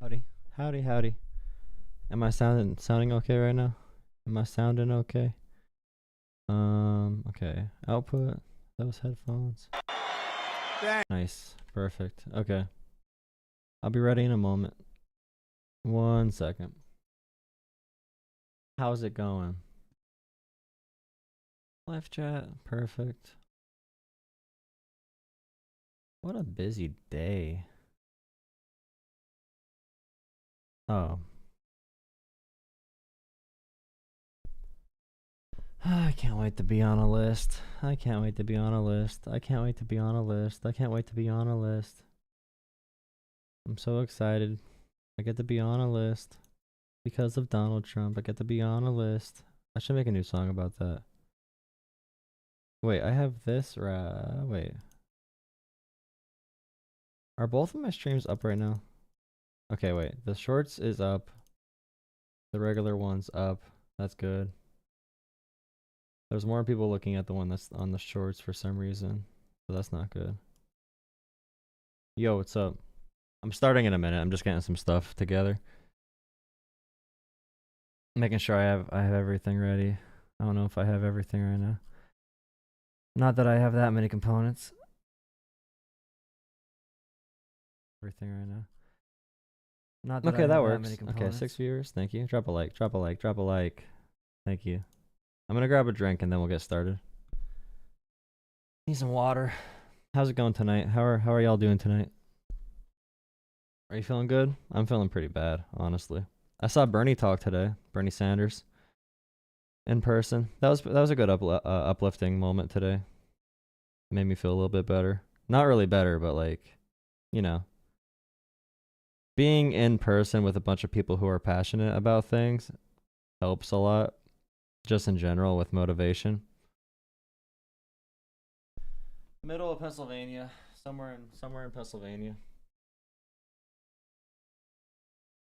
Howdy. Howdy, howdy. Am I sounding okay right now? Am I sounding okay? Okay. Output those headphones. Nice. Perfect. Okay. I'll be ready in a moment. 1 second. How's it going? Live chat. Perfect. What a busy day. Oh. I can't wait to be on a list. I can't wait to be on a list. I can't wait to be on a list. I can't wait to be on a list. I'm so excited. I get to be on a list. Because of Donald Trump, I get to be on a list. I should make a new song about that. Wait, I have this. Wait. Are both of my streams up right now? Okay, wait. The shorts is up. The regular one's up. That's good. There's more people looking at the one that's on the shorts for some reason. So that's not good. Yo, what's up? I'm starting in a minute. I'm just getting some stuff together. Making sure I have everything ready. I don't know if I have everything right now. Not that I have that many components. Everything right now. Not that okay, that works. Okay, 6 viewers. Thank you. Drop a like. Drop a like. Drop a like. Thank you. I'm gonna grab a drink and then we'll get started. Need some water. How's it going tonight? How are y'all doing tonight? Are you feeling good? I'm feeling pretty bad, honestly. I saw Bernie talk today. Bernie Sanders. In person. That was a good uplifting moment today. It made me feel a little bit better. Not really better, but like, you know, being in person with a bunch of people who are passionate about things helps a lot. Just in general with motivation. Middle of Pennsylvania, somewhere in Pennsylvania.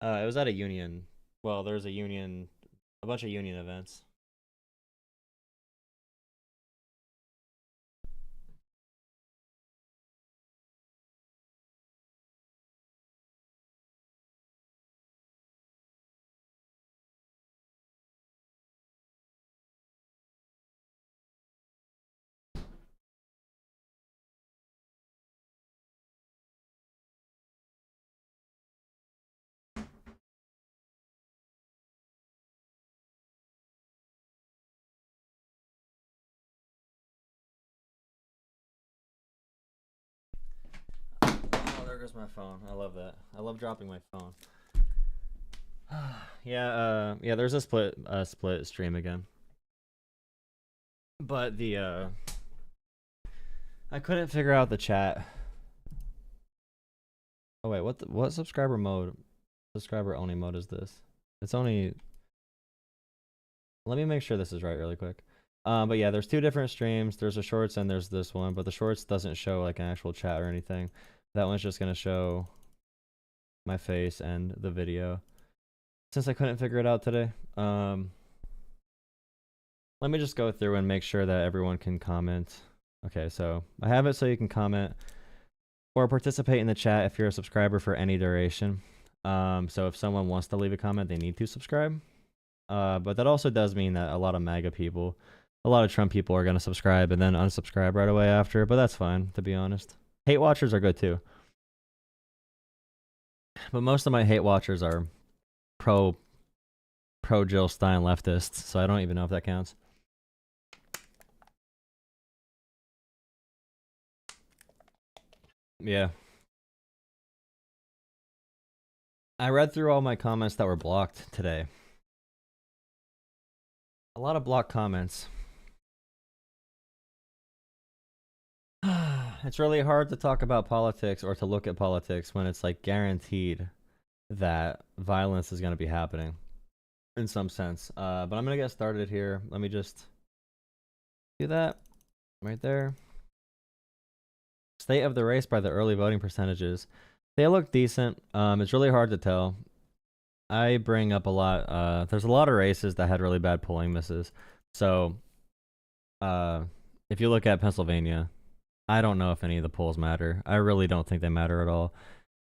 It was at a union. Well, there's a bunch of union events. There goes my phone. I love that. I love dropping my phone. Yeah, there's a split stream again. But the I couldn't figure out the chat. Oh wait, what subscriber only mode is this? It's only. Let me make sure this is right really quick. But yeah, there's two different streams. There's a shorts and there's this one, but the shorts doesn't show like an actual chat or anything. That one's just gonna show my face and the video. Since I couldn't figure it out today, let me just go through and make sure that everyone can comment. Okay, so I have it so you can comment or participate in the chat if you're a subscriber for any duration. So if someone wants to leave a comment, they need to subscribe. But that also does mean that a lot of MAGA people, a lot of Trump people are going to subscribe and then unsubscribe right away after, but that's fine, to be honest. Hate watchers are good too. But most of my hate watchers are pro Jill Stein leftists, so I don't even know if that counts. Yeah. I read through all my comments that were blocked today. A lot of blocked comments. It's really hard to talk about politics or to look at politics when it's like guaranteed that violence is going to be happening in some sense. But I'm going to get started here. Let me just do that right there. State of the race by the early voting percentages. They look decent. It's really hard to tell. I bring up a lot. There's a lot of races that had really bad polling misses. So if you look at Pennsylvania, I don't know if any of the polls matter. I really don't think they matter at all.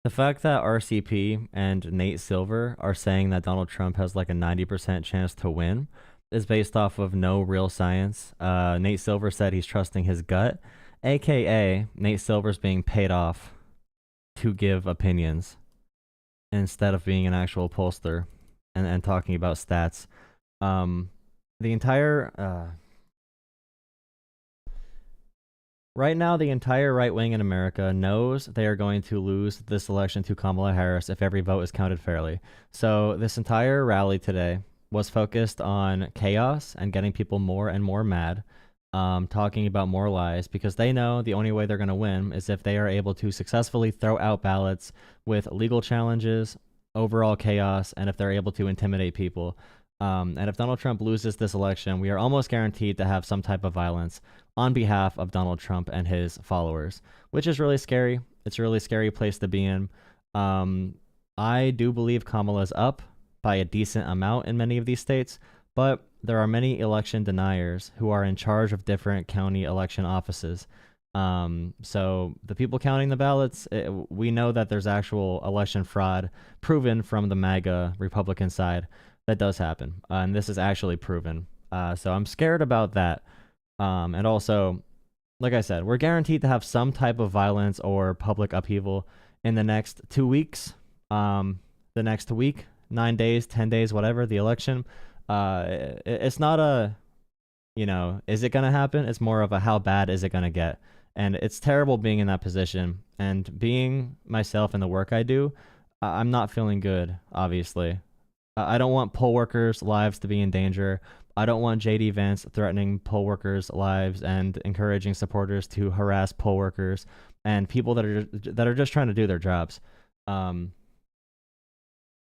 The fact that RCP and Nate Silver are saying that Donald Trump has like a 90% chance to win is based off of no real science. Nate Silver said he's trusting his gut, aka Nate Silver's being paid off to give opinions instead of being an actual pollster and talking about stats. The entire right now, the entire right wing in America knows they are going to lose this election to Kamala Harris if every vote is counted fairly. So this entire rally today was focused on chaos and getting people more and more mad, talking about more lies, because they know the only way they're going to win is if they are able to successfully throw out ballots with legal challenges, overall chaos, and if they're able to intimidate people. And if Donald Trump loses this election, we are almost guaranteed to have some type of violence on behalf of Donald Trump and his followers, which is really scary. It's a really scary place to be in. I do believe Kamala's up by a decent amount in many of these states, but there are many election deniers who are in charge of different county election offices. So the people counting the ballots, we know that there's actual election fraud proven from the MAGA Republican side. That does happen, and this is actually proven. So I'm scared about that. And also, like I said, we're guaranteed to have some type of violence or public upheaval in the next 2 weeks. The next week, 9 days, 10 days, whatever, the election. It's not a, is it going to happen? It's more of a how bad is it going to get? And it's terrible being in that position. And being myself in the work I do, I'm not feeling good, obviously. I don't want poll workers' lives to be in danger. I don't want JD Vance threatening poll workers' lives and encouraging supporters to harass poll workers and people that are just trying to do their jobs. I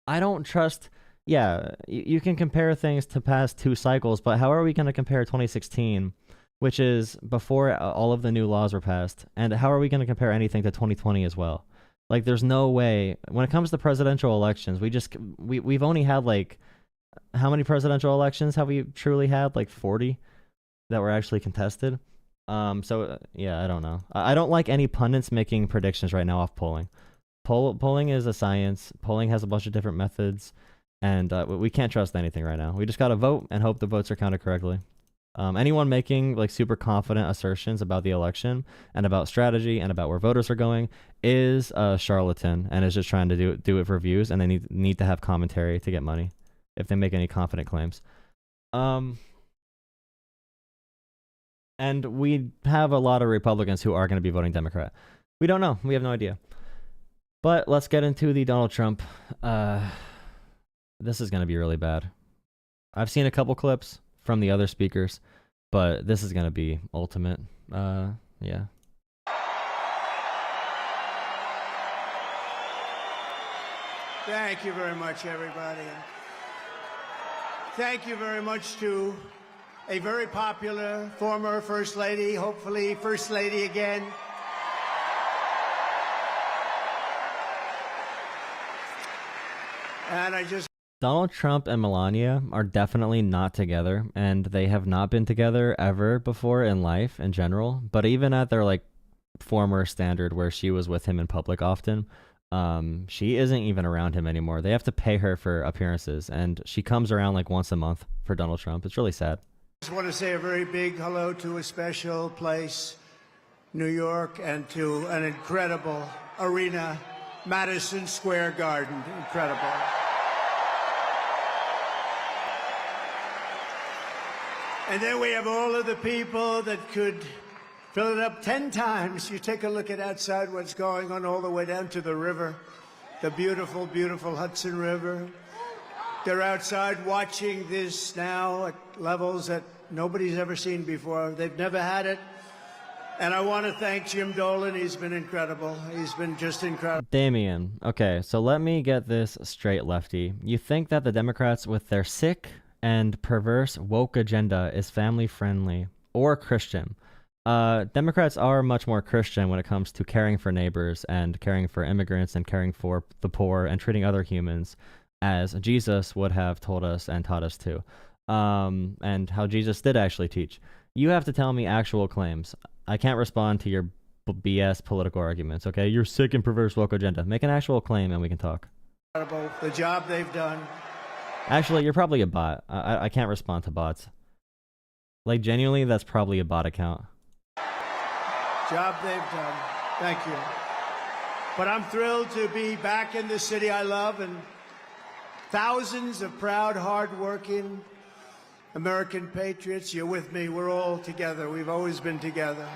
don't trust. Yeah, you can compare things to past 2 cycles, but how are we going to compare 2016, which is before all of the new laws were passed, and how are we going to compare anything to 2020 as well? Like, there's no way. When it comes to presidential elections, we've only had, like, how many presidential elections have we truly had? Like 40 that were actually contested. Yeah, I don't know. I don't like any pundits making predictions right now off polling. Polling is a science. Polling has a bunch of different methods, and we can't trust anything right now. We just gotta vote and hope the votes are counted correctly. Anyone making like super confident assertions about the election and about strategy and about where voters are going is a charlatan and is just trying to do it for views, and they need to have commentary to get money if they make any confident claims. And we have a lot of Republicans who are going to be voting Democrat. We don't know. We have no idea. But let's get into the Donald Trump. This is going to be really bad. I've seen a couple clips from the other speakers, but this is going to be ultimate. Yeah. Thank you very much, everybody. Thank you very much to a very popular former First Lady, hopefully First Lady again. And Donald Trump and Melania are definitely not together, and they have not been together ever before in life in general. But even at their like former standard where she was with him in public often, she isn't even around him anymore. They have to pay her for appearances, and she comes around like once a month for Donald Trump. It's really sad. I just want to say a very big hello to a special place, New York, and to an incredible arena, Madison Square Garden. Incredible. And then we have all of the people that could fill it up 10 times. You take a look at outside what's going on all the way down to the river, the beautiful, beautiful Hudson River. They're outside watching this now at levels that nobody's ever seen before. They've never had it. And I want to thank Jim Dolan. He's been incredible. He's been just incredible. Damien, okay, so let me get this straight, Lefty. You think that the Democrats with their sick and perverse woke agenda is family friendly or Christian? Democrats are much more Christian when it comes to caring for neighbors and caring for immigrants and caring for the poor and treating other humans as Jesus would have told us and taught us to, and how Jesus did actually teach. You have to tell me actual claims. I can't respond to your BS political arguments. Okay, you're sick and perverse woke agenda. Make an actual claim and we can talk. The job they've done. Actually, you're probably a bot. I can't respond to bots. Like, genuinely, that's probably a bot account. Job they've done. Thank you. But I'm thrilled to be back in the city I love, and thousands of proud, hard-working American patriots. You're with me. We're all together. We've always been together.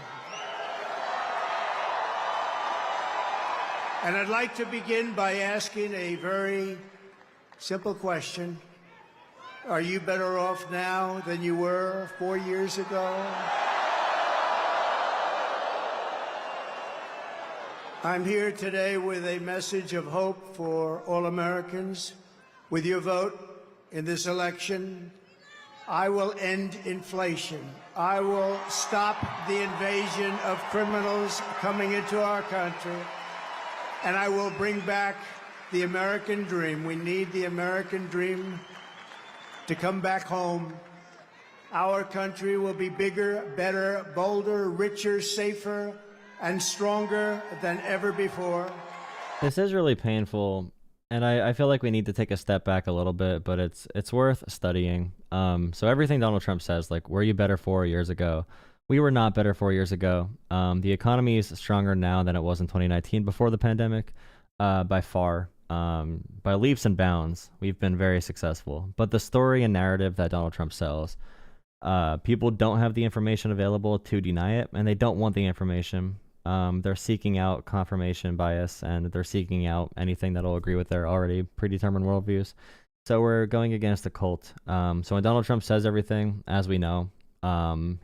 And I'd like to begin by asking a very simple question. Are you better off now than you were 4 years ago? I'm here today with a message of hope for all Americans. With your vote in this election, I will end inflation. I will stop the invasion of criminals coming into our country. And I will bring back the American dream. We need the American dream to come back home. Our country will be bigger, better, bolder, richer, safer, and stronger than ever before. This is really painful, and I feel like we need to take a step back a little bit, but it's worth studying. So everything Donald Trump says, like, were you better 4 years ago? We were not better 4 years ago. The economy is stronger now than it was in 2019 before the pandemic, by far. By leaps and bounds, we've been very successful. But the story and narrative that Donald Trump sells, people don't have the information available to deny it, and they don't want the information. They're seeking out confirmation bias, and they're seeking out anything that'll agree with their already predetermined worldviews. So we're going against a cult. So when Donald Trump says everything, as we know,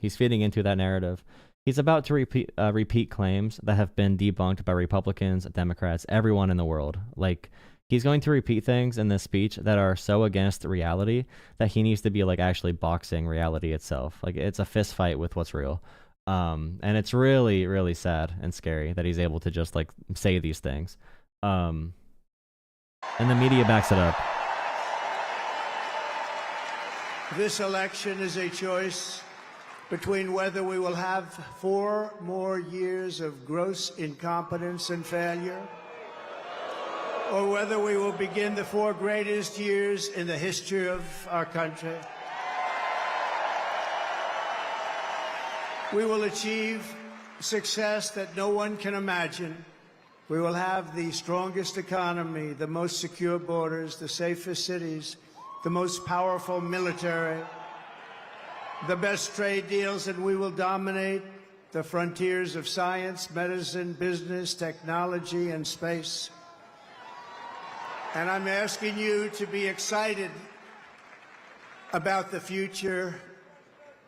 he's feeding into that narrative. He's about to repeat claims that have been debunked by Republicans, Democrats, everyone in the world. Like, he's going to repeat things in this speech that are so against reality that he needs to be like actually boxing reality itself. Like, it's a fist fight with what's real. And it's really, really sad and scary that he's able to just like say these things. And the media backs it up. This election is a choice between whether we will have 4 more years of gross incompetence and failure, or whether we will begin the 4 greatest years in the history of our country. We will achieve success that no one can imagine. We will have the strongest economy, the most secure borders, the safest cities, the most powerful military, the best trade deals, and we will dominate the frontiers of science, medicine, business, technology, and space. And I'm asking you to be excited about the future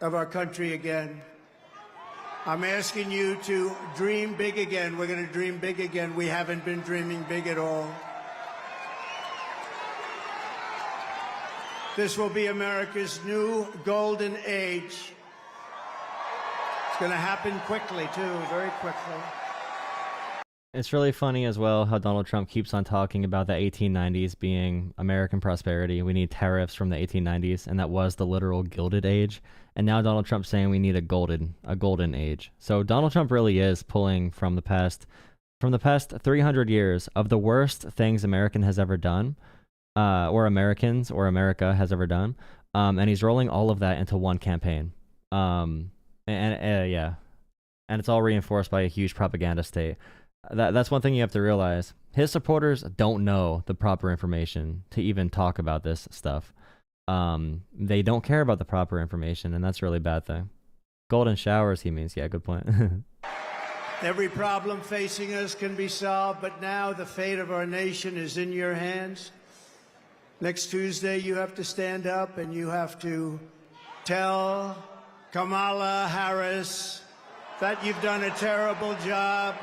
of our country again. I'm asking you to dream big again. We're going to dream big again. We haven't been dreaming big at all. This will be America's new golden age. It's going to happen quickly, too, very quickly. It's really funny as well how Donald Trump keeps on talking about the 1890s being American prosperity. We need tariffs from the 1890s, and that was the literal Gilded Age. And now Donald Trump's saying we need a golden age. So Donald Trump really is pulling from the past 300 years of the worst things American has ever done. Or Americans or America has ever done, and he's rolling all of that into one campaign, and it's all reinforced by a huge propaganda state. That's one thing you have to realize. His supporters don't know the proper information to even talk about this stuff. They don't care about the proper information, and that's a really bad thing. Golden showers, he means. Yeah, good point. Every problem facing us can be solved, but now the fate of our nation is in your hands. Next Tuesday, you have to stand up and you have to tell Kamala Harris that you've done a terrible job.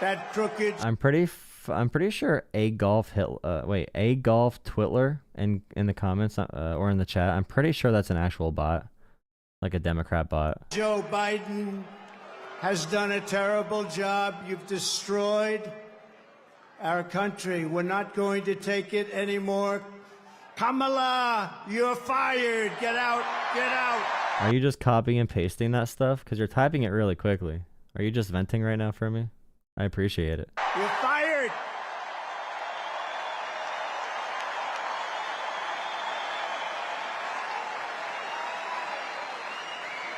That crooked. I'm pretty sure a golf Twitler in the comments or in the chat. I'm pretty sure that's an actual bot, like a Democrat bot. Joe Biden has done a terrible job. You've destroyed our country. We're not going to take it anymore. Kamala, you're fired. Get out. Get out. Are you just copying and pasting that stuff? Because you're typing it really quickly. Are you just venting right now for me? I appreciate it. You're fired.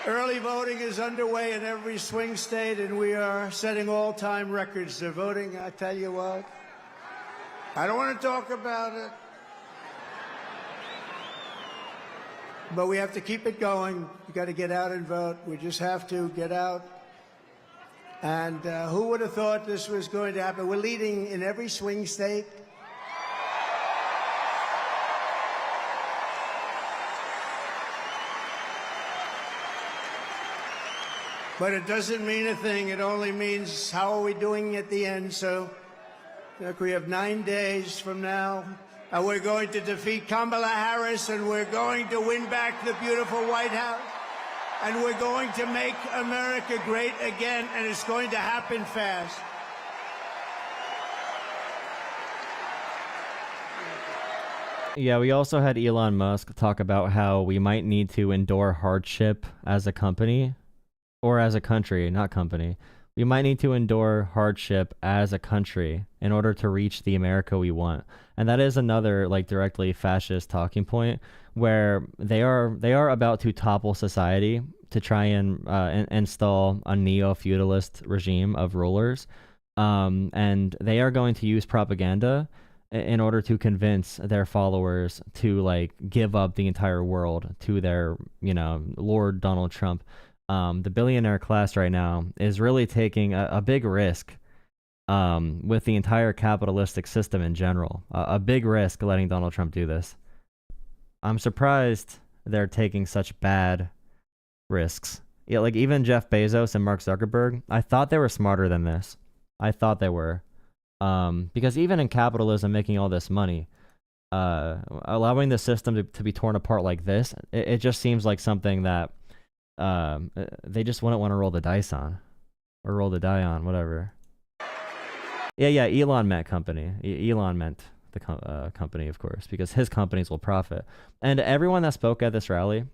Early voting is underway in every swing state, and we are setting all-time records. They're voting, I tell you what. I don't want to talk about it. But we have to keep it going. You got to get out and vote. We just have to get out. And who would have thought this was going to happen? We're leading in every swing state. But it doesn't mean a thing. It only means how are we doing at the end. So look, we have 9 days from now. And we're going to defeat Kamala Harris, and we're going to win back the beautiful White House. And we're going to make America great again, and it's going to happen fast. Yeah, we also had Elon Musk talk about how we might need to endure hardship as a company, or as a country, not company. We might need to endure hardship as a country in order to reach the America we want. And that is another like directly fascist talking point, where they are about to topple society to try and install a neo-feudalist regime of rulers. And they are going to use propaganda in order to convince their followers to like give up the entire world to their, Lord Donald Trump. The billionaire class right now is really taking a big risk with the entire capitalistic system in general. A big risk letting Donald Trump do this. I'm surprised they're taking such bad risks. Yeah, like even Jeff Bezos and Mark Zuckerberg, I thought they were smarter than this. I thought they were. Because even in capitalism, making all this money, allowing the system to be torn apart like this, it just seems like something that they just wouldn't want to roll the dice on, or roll the die on, whatever. Yeah, Elon meant company. Elon meant the company, of course, because his companies will profit. And everyone that spoke at this rally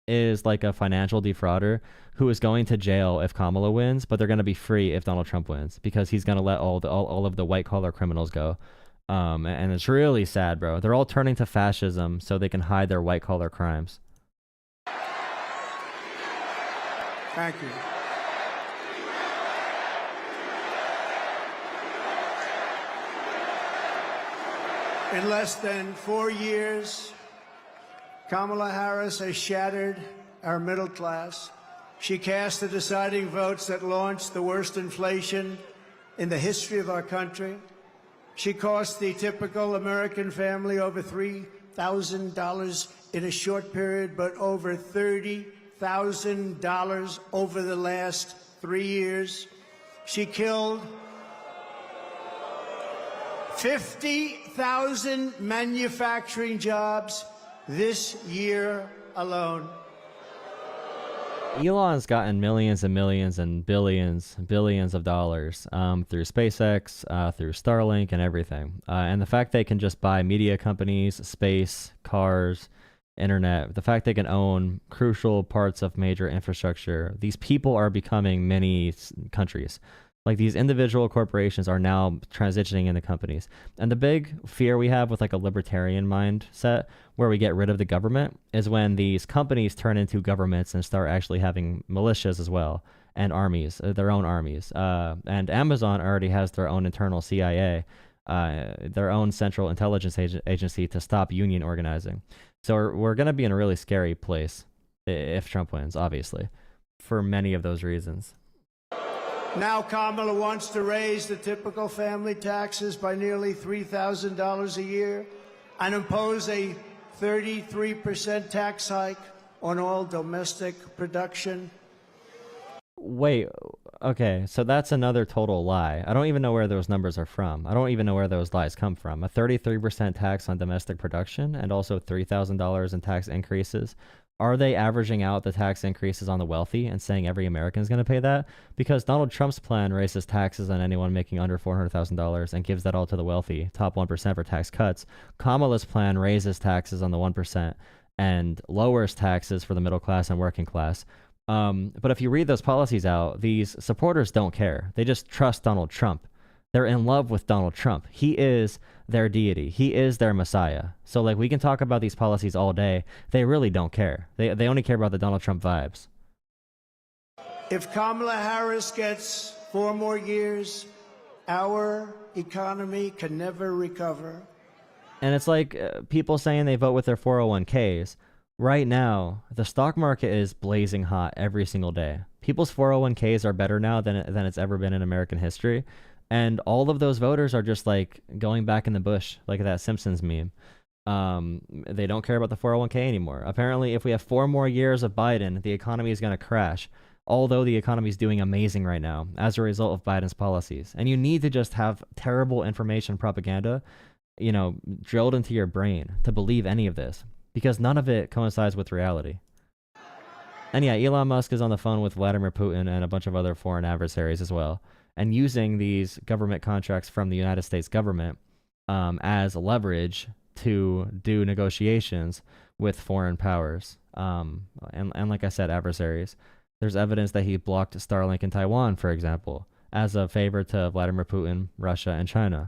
is like a financial defrauder who is going to jail if Kamala wins, but they're going to be free if Donald Trump wins, because he's going to let all of the white collar criminals go. And it's really sad, bro. They're all turning to fascism so they can hide their white collar crimes. Thank you. In less than 4 years, Kamala Harris has shattered our middle class. She cast the deciding votes that launched the worst inflation in the history of our country. She cost the typical American family over $3,000 in a short period, but over $30,000 over the last 3 years. She killed 50,000 manufacturing jobs this year alone. Elon's gotten millions and millions and billions of dollars through SpaceX, through Starlink and everything. And the fact they can just buy media companies, space, cars, internet, the fact they can own crucial parts of major infrastructure, these people are becoming mini countries. Like these individual corporations are now transitioning into companies. And the big fear we have with like a libertarian mindset where we get rid of the government is when these companies turn into governments and start actually having militias as well, and armies, their own armies. And Amazon already has their own internal CIA, their own central intelligence agency to stop union organizing. So we're going to be in a really scary place if Trump wins, obviously, for many of those reasons. Now Kamala wants to raise the typical family taxes by nearly $3,000 a year and impose a 33% tax hike on all domestic production. Wait, okay, so that's another total lie. I don't even know where those numbers are from. I don't even know where those lies come from. A 33% tax on domestic production and also $3,000 in tax increases. Are they averaging out the tax increases on the wealthy and saying every American is going to pay that? Because Donald Trump's plan raises taxes on anyone making under $400,000 and gives that all to the wealthy, top 1% for tax cuts. Kamala's plan raises taxes on the 1% and lowers taxes for the middle class and working class. But if you read those policies out, these supporters don't care. They just trust Donald Trump. They're in love with Donald Trump. He is their deity. He is their messiah. So like we can talk about these policies all day. They really don't care. They only care about the Donald Trump vibes. If Kamala Harris gets 4 more years, our economy can never recover. And it's like people saying they vote with their 401ks. Right now, the stock market is blazing hot every single day. People's 401ks are better now than it's ever been in American history. And all of those voters are just like going back in the bush, like that Simpsons meme. They don't care about the 401k anymore. Apparently, if we have 4 more years of Biden, the economy is going to crash. Although the economy is doing amazing right now as a result of Biden's policies. And you need to just have terrible information propaganda, drilled into your brain to believe any of this, because none of it coincides with reality. And yeah, Elon Musk is on the phone with Vladimir Putin and a bunch of other foreign adversaries as well, and using these government contracts from the United States government as leverage to do negotiations with foreign powers. And like I said, adversaries. There's evidence that he blocked Starlink in Taiwan, for example, as a favor to Vladimir Putin, Russia, and China.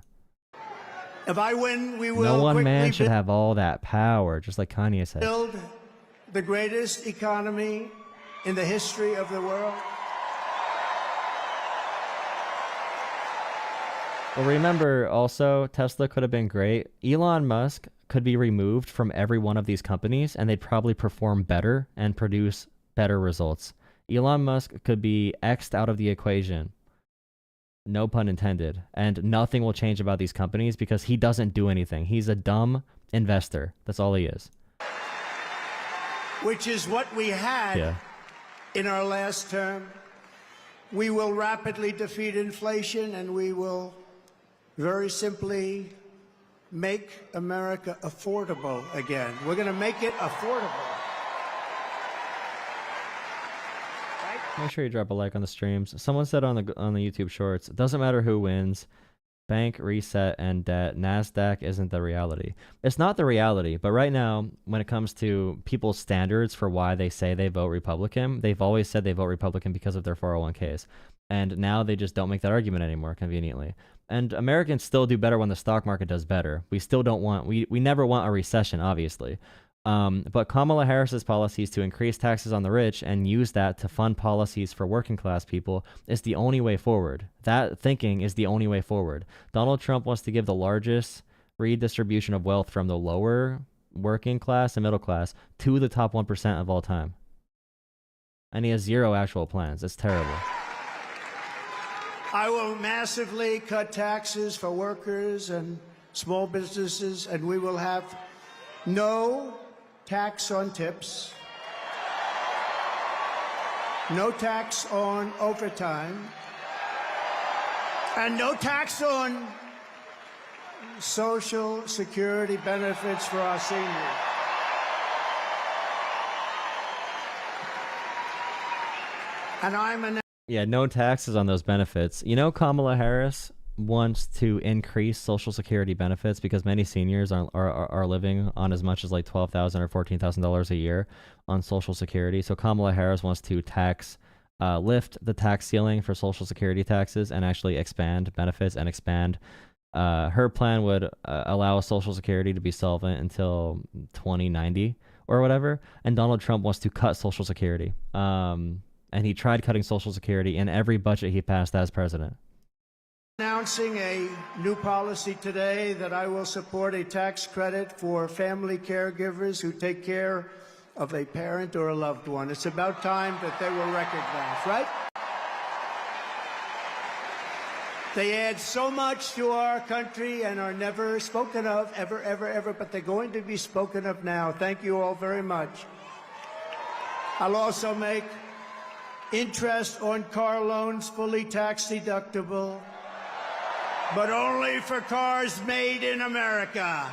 If I win, we will. No one man should have all that power, just like Kanye said. Build the greatest economy in the history of the world. Well, remember also, Tesla could have been great. Elon Musk could be removed from every one of these companies, and they'd probably perform better and produce better results. Elon Musk could be X'd out of the equation. No pun intended. And nothing will change about these companies because he doesn't do anything. He's a dumb investor. That's all he is. Which is what we had in our last term. We will rapidly defeat inflation, and we will very simply make America affordable again. We're going to make it affordable. Make sure you drop a like on the streams. Someone said on the YouTube shorts, it doesn't matter who wins, bank, reset, and debt, NASDAQ isn't the reality. It's not the reality, but right now, when it comes to people's standards for why they say they vote Republican, they've always said they vote Republican because of their 401ks. And now they just don't make that argument anymore, conveniently. And Americans still do better when the stock market does better. We still don't want, we never want a recession, obviously. But Kamala Harris's policies to increase taxes on the rich and use that to fund policies for working class people is the only way forward. That thinking is the only way forward. Donald Trump wants to give the largest redistribution of wealth from the lower working class and middle class to the top 1% of all time. And he has 0 actual plans. It's terrible. I will massively cut taxes for workers and small businesses, and we will have no tax on tips, no tax on overtime, and no tax on Social Security benefits for our seniors. And no taxes on those benefits. Kamala Harris wants to increase Social Security benefits because many seniors are living on as much as like $12,000 or $14,000 a year on Social Security. So Kamala Harris wants to lift the tax ceiling for Social Security taxes and actually expand benefits and expand. Her plan would allow Social Security to be solvent until 2090 or whatever. And Donald Trump wants to cut Social Security. And he tried cutting Social Security in every budget he passed as president. Announcing a new policy today that I will support a tax credit for family caregivers who take care of a parent or a loved one. It's about time that they were recognized, right? They add so much to our country and are never spoken of, ever, ever, ever, but they're going to be spoken of now. Thank you all very much. I'll also make interest on car loans fully tax deductible, but only for cars made in America.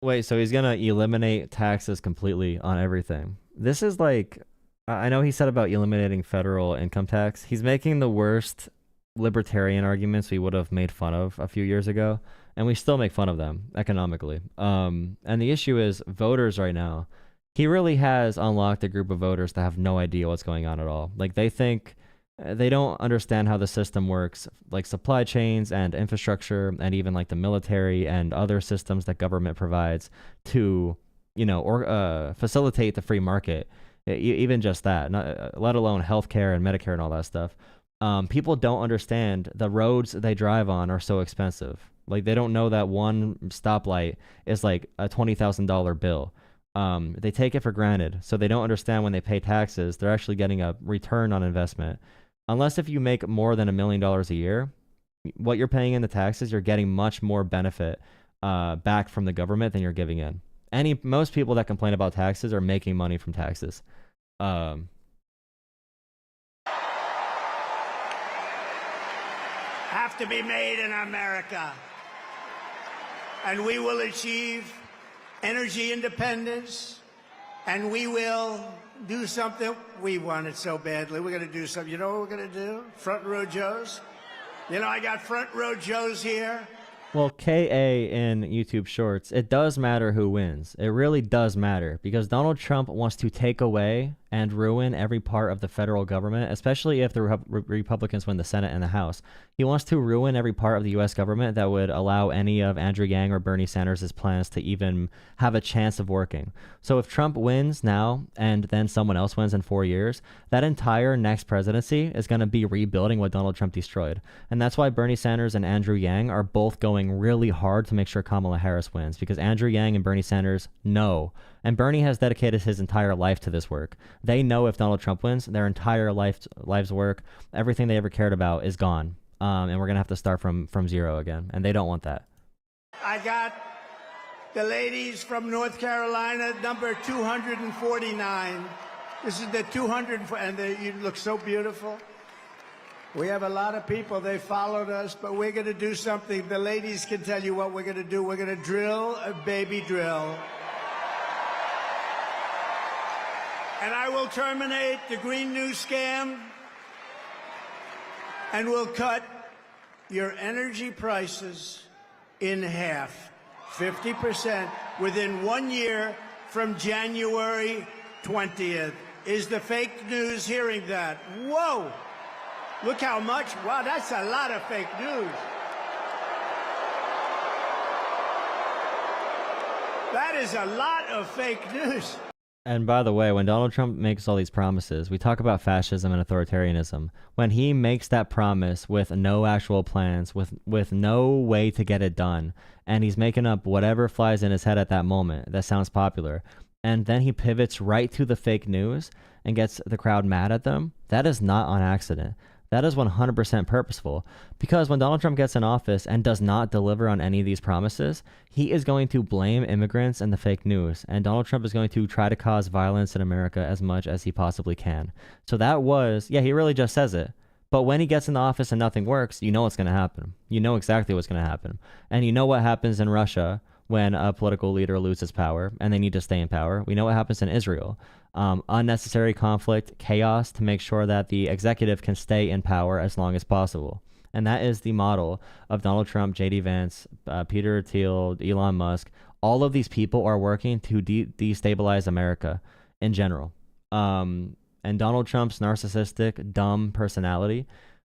Wait, so he's going to eliminate taxes completely on everything. This is like, I know he said about eliminating federal income tax. He's making the worst libertarian arguments we would have made fun of a few years ago. and we still make fun of them economically. And the issue is voters right now. He really has unlocked a group of voters that have no idea what's going on at all. Like, they think they don't understand how the system works, like supply chains and infrastructure, and even like the military and other systems that government provides to, or facilitate the free market. Even just that, let alone healthcare and Medicare and all that stuff. People don't understand the roads they drive on are so expensive. Like, they don't know that one stoplight is like a $20,000 bill. They take it for granted. So they don't understand when they pay taxes, they're actually getting a return on investment. Unless if you make more than $1 million a year, what you're paying in the taxes, you're getting much more benefit back from the government than you're giving in. Most people that complain about taxes are making money from taxes. Have to be made in America. And we will achieve energy independence, and we will do something. We want it so badly. We're going to do something. You know what we're going to do? Front row Joes. I got front row Joes here. Well, KA in YouTube Shorts, it does matter who wins. It really does matter, because Donald Trump wants to take away and ruin every part of the federal government, especially if the Republicans win the Senate and the House. He wants to ruin every part of the U.S. government that would allow any of Andrew Yang or Bernie Sanders' plans to even have a chance of working. So if Trump wins now and then someone else wins in 4 years, that entire next presidency is going to be rebuilding what Donald Trump destroyed. And that's why Bernie Sanders and Andrew Yang are both going really hard to make sure Kamala Harris wins, because Andrew Yang and Bernie Sanders know. And Bernie has dedicated his entire life to this work. They know if Donald Trump wins, their entire life's work, everything they ever cared about is gone. And we're going to have to start from zero again. And they don't want that. I got the ladies from North Carolina, number 249. This is the 200, and you look so beautiful. We have a lot of people. They followed us, but we're going to do something. The ladies can tell you what we're going to do. We're going to drill a baby drill. And I will terminate the Green New Scam, and we'll cut your energy prices in half, 50%, within 1 year from January 20th. Is the fake news hearing that? Whoa! Look how much. Wow, that's a lot of fake news. That is a lot of fake news. And by the way, when Donald Trump makes all these promises, we talk about fascism and authoritarianism. When he makes that promise with no actual plans, with no way to get it done, and he's making up whatever flies in his head at that moment that sounds popular, and then he pivots right to the fake news and gets the crowd mad at them, that is not on accident. That is 100% purposeful, because when Donald Trump gets in office and does not deliver on any of these promises, he is going to blame immigrants and the fake news, and Donald Trump is going to try to cause violence in America as much as he possibly can. So that was, yeah, he really just says it. But when he gets in the office and nothing works, you know what's going to happen. You know exactly what's going to happen. And you know what happens in Russia when a political leader loses power and they need to stay in power. We know what happens in Israel. Unnecessary conflict, chaos to make sure that the executive can stay in power as long as possible. And that is the model of Donald Trump, J.D. Vance, Peter Thiel, Elon Musk. All of these people are working to destabilize America in general. And Donald Trump's narcissistic, dumb personality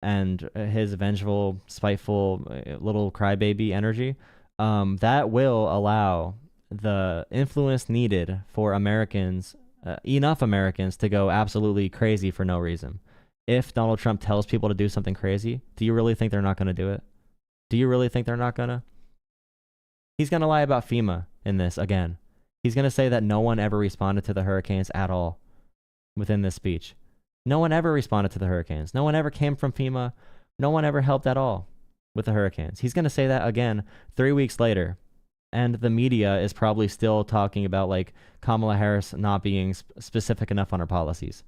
and his vengeful, spiteful, little crybaby energy, that will allow the influence needed for Americans, enough Americans, to go absolutely crazy for no reason. If Donald Trump tells people to do something crazy, do you really think they're not going to do it? Do you really think they're not going to? He's going to lie about FEMA in this again. He's going to say that no one ever responded to the hurricanes at all within this speech. No one ever responded to the hurricanes. No one ever came from FEMA. No one ever helped at all with the hurricanes. He's going to say that again 3 weeks later. And the media is probably still talking about like Kamala Harris not being specific enough on her policies.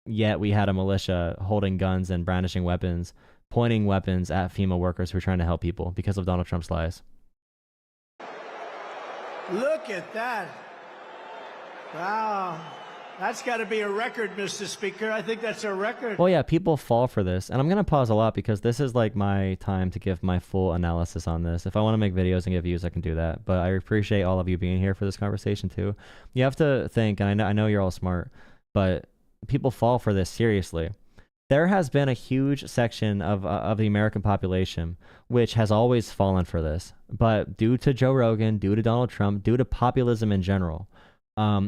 Yet we had a militia holding guns and brandishing weapons, pointing weapons at FEMA workers who are trying to help people because of Donald Trump's lies. Look at that. Wow. That's got to be a record, Mr. Speaker. I think that's a record. Well, yeah, people fall for this. And I'm going to pause a lot because this is like my time to give my full analysis on this. If I want to make videos and get views, I can do that. But I appreciate all of you being here for this conversation too. You have to think, and I know you're all smart, but people fall for this seriously. There has been a huge section of the American population which has always fallen for this. But due to Joe Rogan, due to Donald Trump, due to populism in general,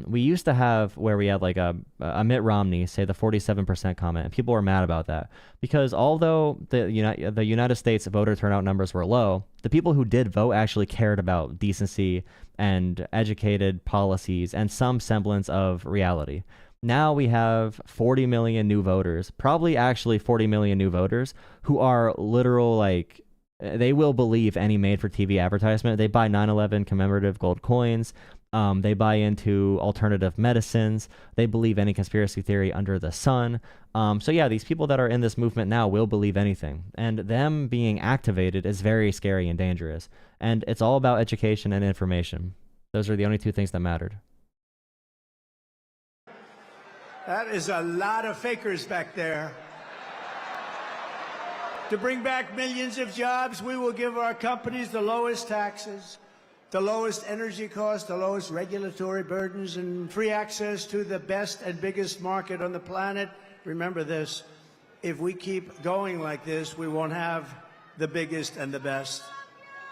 we used to have where we had like a Mitt Romney say the 47% comment, and people were mad about that because although the United States voter turnout numbers were low, the people who did vote actually cared about decency and educated policies and some semblance of reality. Now we have 40 million new voters, probably actually 40 million new voters who are literal, like, they will believe any made-for-TV advertisement. They buy 9/11 commemorative gold coins. They buy into alternative medicines. They believe any conspiracy theory under the sun. So yeah, these people that are in this movement now will believe anything. And them being activated is very scary and dangerous. And it's all about education and information. Those are the only two things that mattered. That is a lot of fakers back there. To bring back millions of jobs, we will give our companies the lowest taxes, the lowest energy costs, the lowest regulatory burdens, and free access to the best and biggest market on the planet. Remember this, if we keep going like this, we won't have the biggest and the best.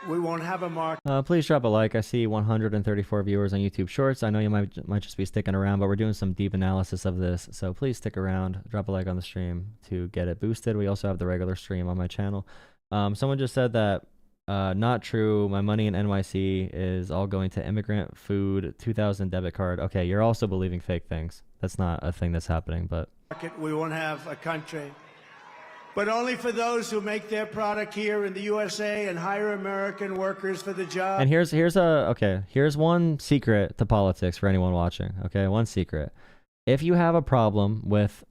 We won't have a market. Please drop a like. I see 134 viewers on YouTube Shorts. I know you might just be sticking around, but we're doing some deep analysis of this, so please stick around. Drop a like on the stream to get it boosted. We also have the regular stream on my channel. Someone just said that not true. My money in NYC is all going to immigrant food 2000 debit card. Okay, you're also believing fake things. That's not a thing that's happening, but we won't have a country. But only for those who make their product here in the USA and hire American workers for the job. And here's one secret to politics for anyone watching. Okay, one secret. If you have a problem with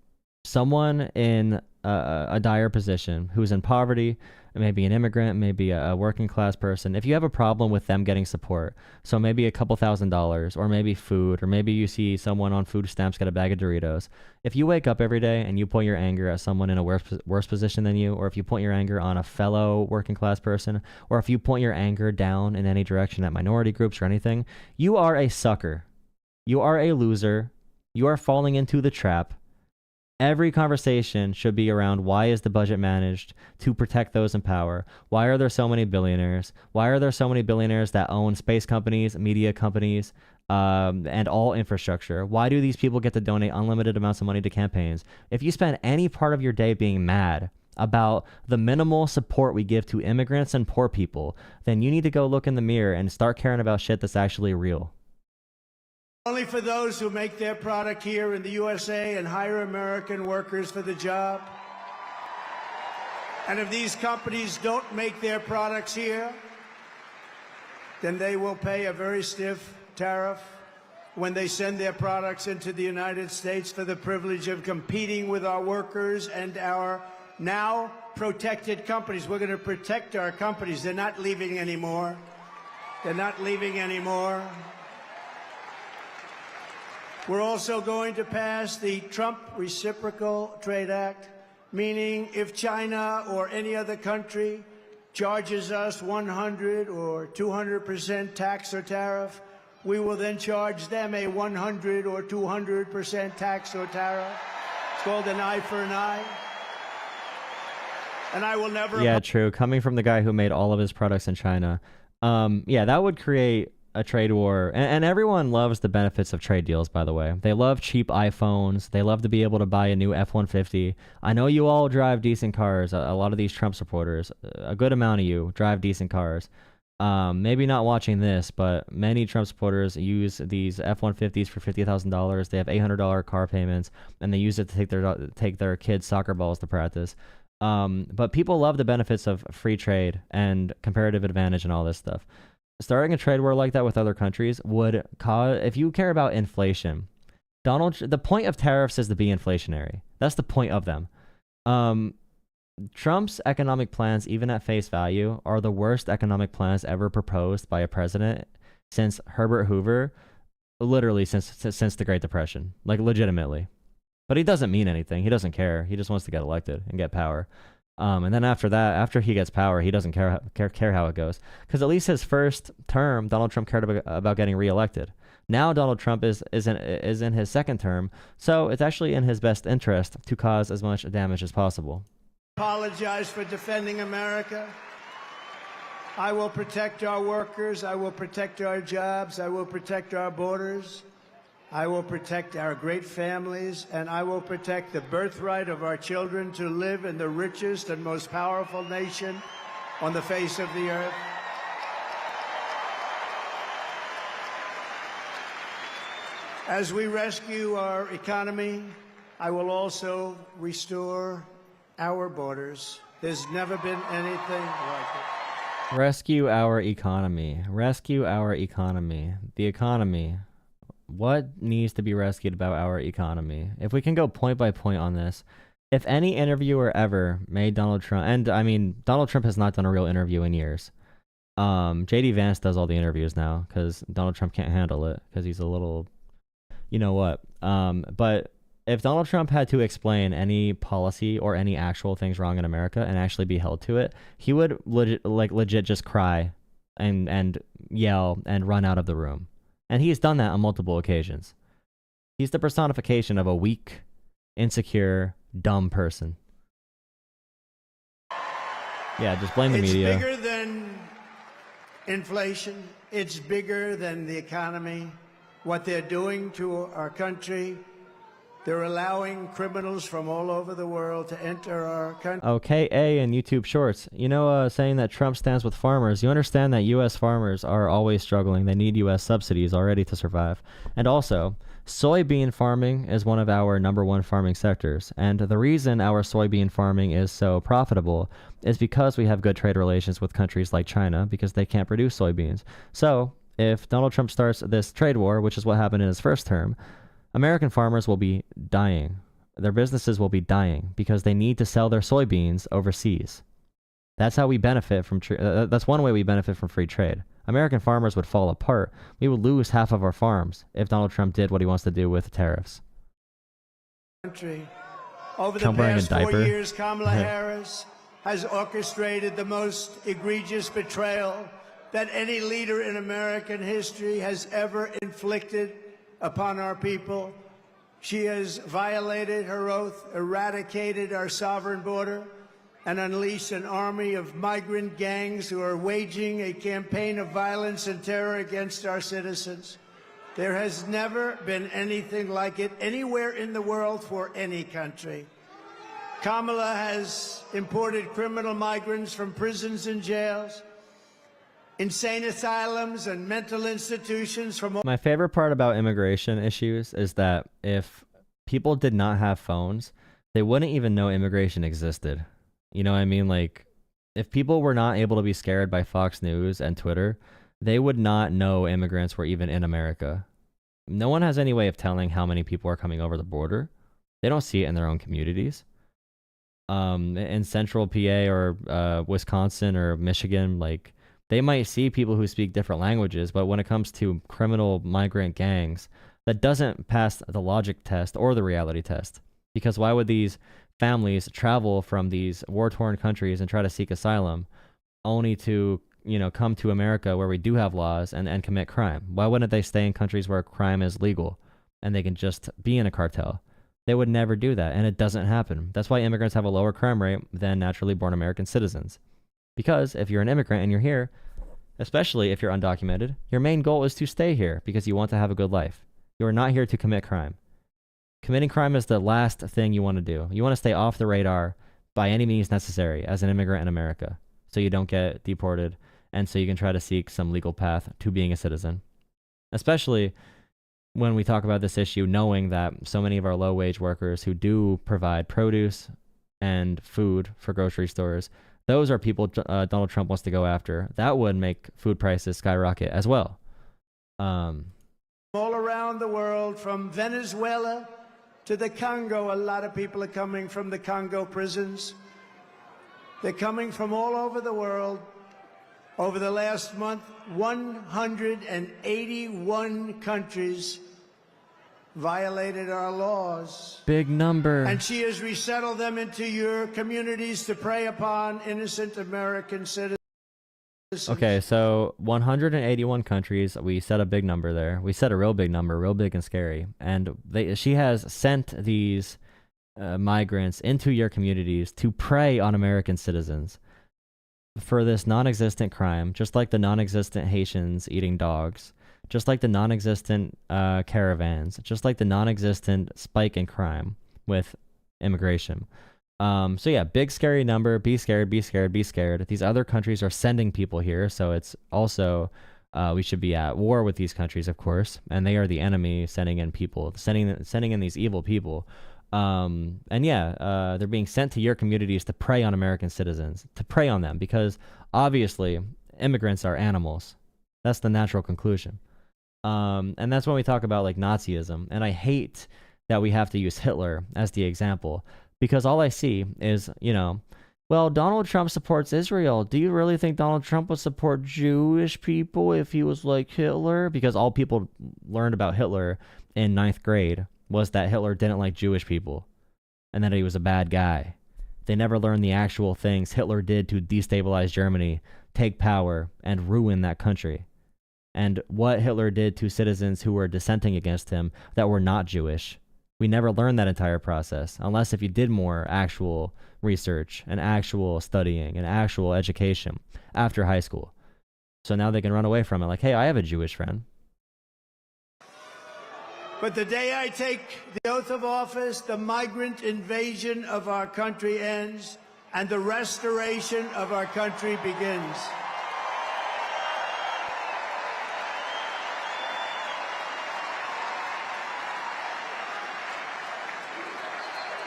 someone in a dire position who's in poverty, maybe an immigrant, maybe a working class person, if you have a problem with them getting support, so maybe a couple $1,000s, or maybe food, or maybe you see someone on food stamps get a bag of Doritos, if you wake up every day and you point your anger at someone in a worse position than you, or if you point your anger on a fellow working class person, or if you point your anger down in any direction at minority groups or anything, you are a sucker. You are a loser. You are falling into the trap. Every conversation should be around why is the budget managed to protect those in power? Why are there so many billionaires? Why are there so many billionaires that own space companies, media companies, and all infrastructure? Why do these people get to donate unlimited amounts of money to campaigns? If you spend any part of your day being mad about the minimal support we give to immigrants and poor people, then you need to go look in the mirror and start caring about shit that's actually real. Only for those who make their product here in the USA and hire American workers for the job. And if these companies don't make their products here, then they will pay a very stiff tariff when they send their products into the United States for the privilege of competing with our workers and our now protected companies. We're going to protect our companies. They're not leaving anymore. They're not leaving anymore. We're also going to pass the Trump Reciprocal Trade Act, meaning if China or any other country charges us 100 or 200% tax or tariff, we will then charge them a 100 or 200% tax or tariff. It's called an eye for an eye. And I will never... Yeah, true. Coming from the guy who made all of his products in China. Yeah, that would create a trade war, and everyone loves the benefits of trade deals, by the way. They love cheap iPhones. They love to be able to buy a new F-150. I know you all drive decent cars. A lot of these Trump supporters, a good amount of you drive decent cars. Maybe not watching this, but many Trump supporters use these F-150s for $50,000. They have $800 car payments, and they use it to take their kids' soccer balls to practice. But people love the benefits of free trade and comparative advantage and all this stuff. Starting a trade war like that with other countries would cause, if you care about inflation, the point of tariffs is to be inflationary. That's the point of them. Trump's economic plans, even at face value, are the worst economic plans ever proposed by a president since Herbert Hoover. literally since the Great Depression, like legitimately. But he doesn't mean anything. He doesn't care. He just wants to get elected and get power. And then after that, after he gets power, he doesn't care how it goes. Because at least his first term, Donald Trump cared about getting reelected. Now Donald Trump is in his second term, so it's actually in his best interest to cause as much damage as possible. Apologize for defending America. I will protect our workers. I will protect our jobs. I will protect our borders. I will protect our great families, and I will protect the birthright of our children to live in the richest and most powerful nation on the face of the earth. As we rescue our economy, I will also restore our borders. There's never been anything like it. Rescue our economy. Rescue our economy. The economy. What needs to be rescued about our economy? If we can go point by point on this, if any interviewer ever made Donald Trump, and I mean, Donald Trump has not done a real interview in years. JD Vance does all the interviews now because Donald Trump can't handle it because he's a little, you know what. But if Donald Trump had to explain any policy or any actual things wrong in America and actually be held to it, he would legit just cry and yell and run out of the room. And he's done that on multiple occasions. He's the personification of a weak, insecure, dumb person. Yeah, just blame the media. It's bigger than inflation. It's bigger than the economy. What they're doing to our country, they're allowing criminals from all over the world to enter our country. Okay, and YouTube Shorts. You know, saying that Trump stands with farmers. You understand that U.S. farmers are always struggling. They need U.S. subsidies already to survive. And also, soybean farming is one of our #1 farming sectors. And the reason our soybean farming is so profitable is because we have good trade relations with countries like China because they can't produce soybeans. So, if Donald Trump starts this trade war, which is what happened in his first term, American farmers will be dying. Their businesses will be dying because they need to sell their soybeans overseas. That's how we benefit from that's one way we benefit from free trade. American farmers would fall apart. We would lose half of our farms if Donald Trump did what he wants to do with tariffs. Over the past 4 years, Kamala Harris has orchestrated the most egregious betrayal that any leader in American history has ever inflicted upon our people. She has violated her oath, eradicated our sovereign border, and unleashed an army of migrant gangs who are waging a campaign of violence and terror against our citizens. There has never been anything like it anywhere in the world for any country. Kamala has imported criminal migrants from prisons and jails, insane asylums and mental institutions from... My favorite part about immigration issues is that if people did not have phones, they wouldn't even know immigration existed. You know what I mean? Like, if people were not able to be scared by Fox News and Twitter, they would not know immigrants were even in America. No one has any way of telling how many people are coming over the border. They don't see it in their own communities. In central PA or Wisconsin or Michigan, like, they might see people who speak different languages, but when it comes to criminal migrant gangs, that doesn't pass the logic test or the reality test. Because why would these families travel from these war-torn countries and try to seek asylum only to, you know, come to America where we do have laws and commit crime? Why wouldn't they stay in countries where crime is legal and they can just be in a cartel? They would never do that, and it doesn't happen. That's why immigrants have a lower crime rate than naturally born American citizens. Because if you're an immigrant and you're here, especially if you're undocumented, your main goal is to stay here because you want to have a good life. You are not here to commit crime. Committing crime is the last thing you want to do. You want to stay off the radar by any means necessary as an immigrant in America so you don't get deported and so you can try to seek some legal path to being a citizen. Especially when we talk about this issue, knowing that so many of our low-wage workers who do provide produce and food for grocery stores, those are people Donald Trump wants to go after. That would make food prices skyrocket as well. All around the world, from Venezuela to the Congo, a lot of people are coming from the Congo prisons. They're coming from all over the world. Over the last month, 181 countries violated our laws. Big number. And she has resettled them into your communities to prey upon innocent American citizens. Okay, so 181 countries. We said a big number there. We said a real big number, real big and scary. And she has sent these migrants into your communities to prey on American citizens for this non-existent crime, just like the non-existent Haitians eating dogs, just like the non-existent caravans, just like the non-existent spike in crime with immigration. So yeah, big scary number. Be scared, be scared, be scared. These other countries are sending people here, so it's also we should be at war with these countries, of course, and they are the enemy, sending in people, sending in these evil people. And yeah, they're being sent to your communities to prey on American citizens, to prey on them, because obviously immigrants are animals. That's the natural conclusion. And that's when we talk about like Nazism. And I hate that we have to use Hitler as the example, because all I see is, you know, well, Donald Trump supports Israel. Do you really think Donald Trump would support Jewish people if he was like Hitler? Because all people learned about Hitler in 9th grade was that Hitler didn't like Jewish people and that he was a bad guy. They never learned the actual things Hitler did to destabilize Germany, take power, and ruin that country. And what Hitler did to citizens who were dissenting against him that were not Jewish. We never learned that entire process, unless if you did more actual research and actual studying and actual education after high school. So now they can run away from it like, hey, I have a Jewish friend. But the day I take the oath of office, the migrant invasion of our country ends and the restoration of our country begins.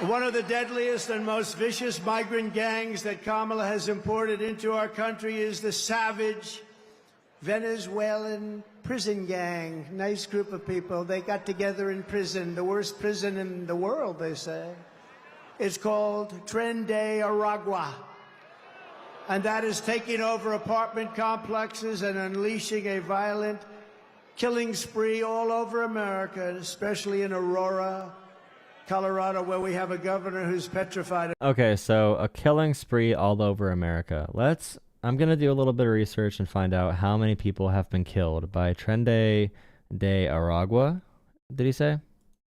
One of the deadliest and most vicious migrant gangs that Kamala has imported into our country is the savage Venezuelan prison gang. Nice group of people. They got together in prison, the worst prison in the world, they say. It's called Tren de Aragua. And that is taking over apartment complexes and unleashing a violent killing spree all over America, especially in Aurora, Colorado, where we have a governor who's petrified. Okay, so a killing spree all over America. I'm going to do a little bit of research and find out how many people have been killed by Tren de Aragua. Did he say?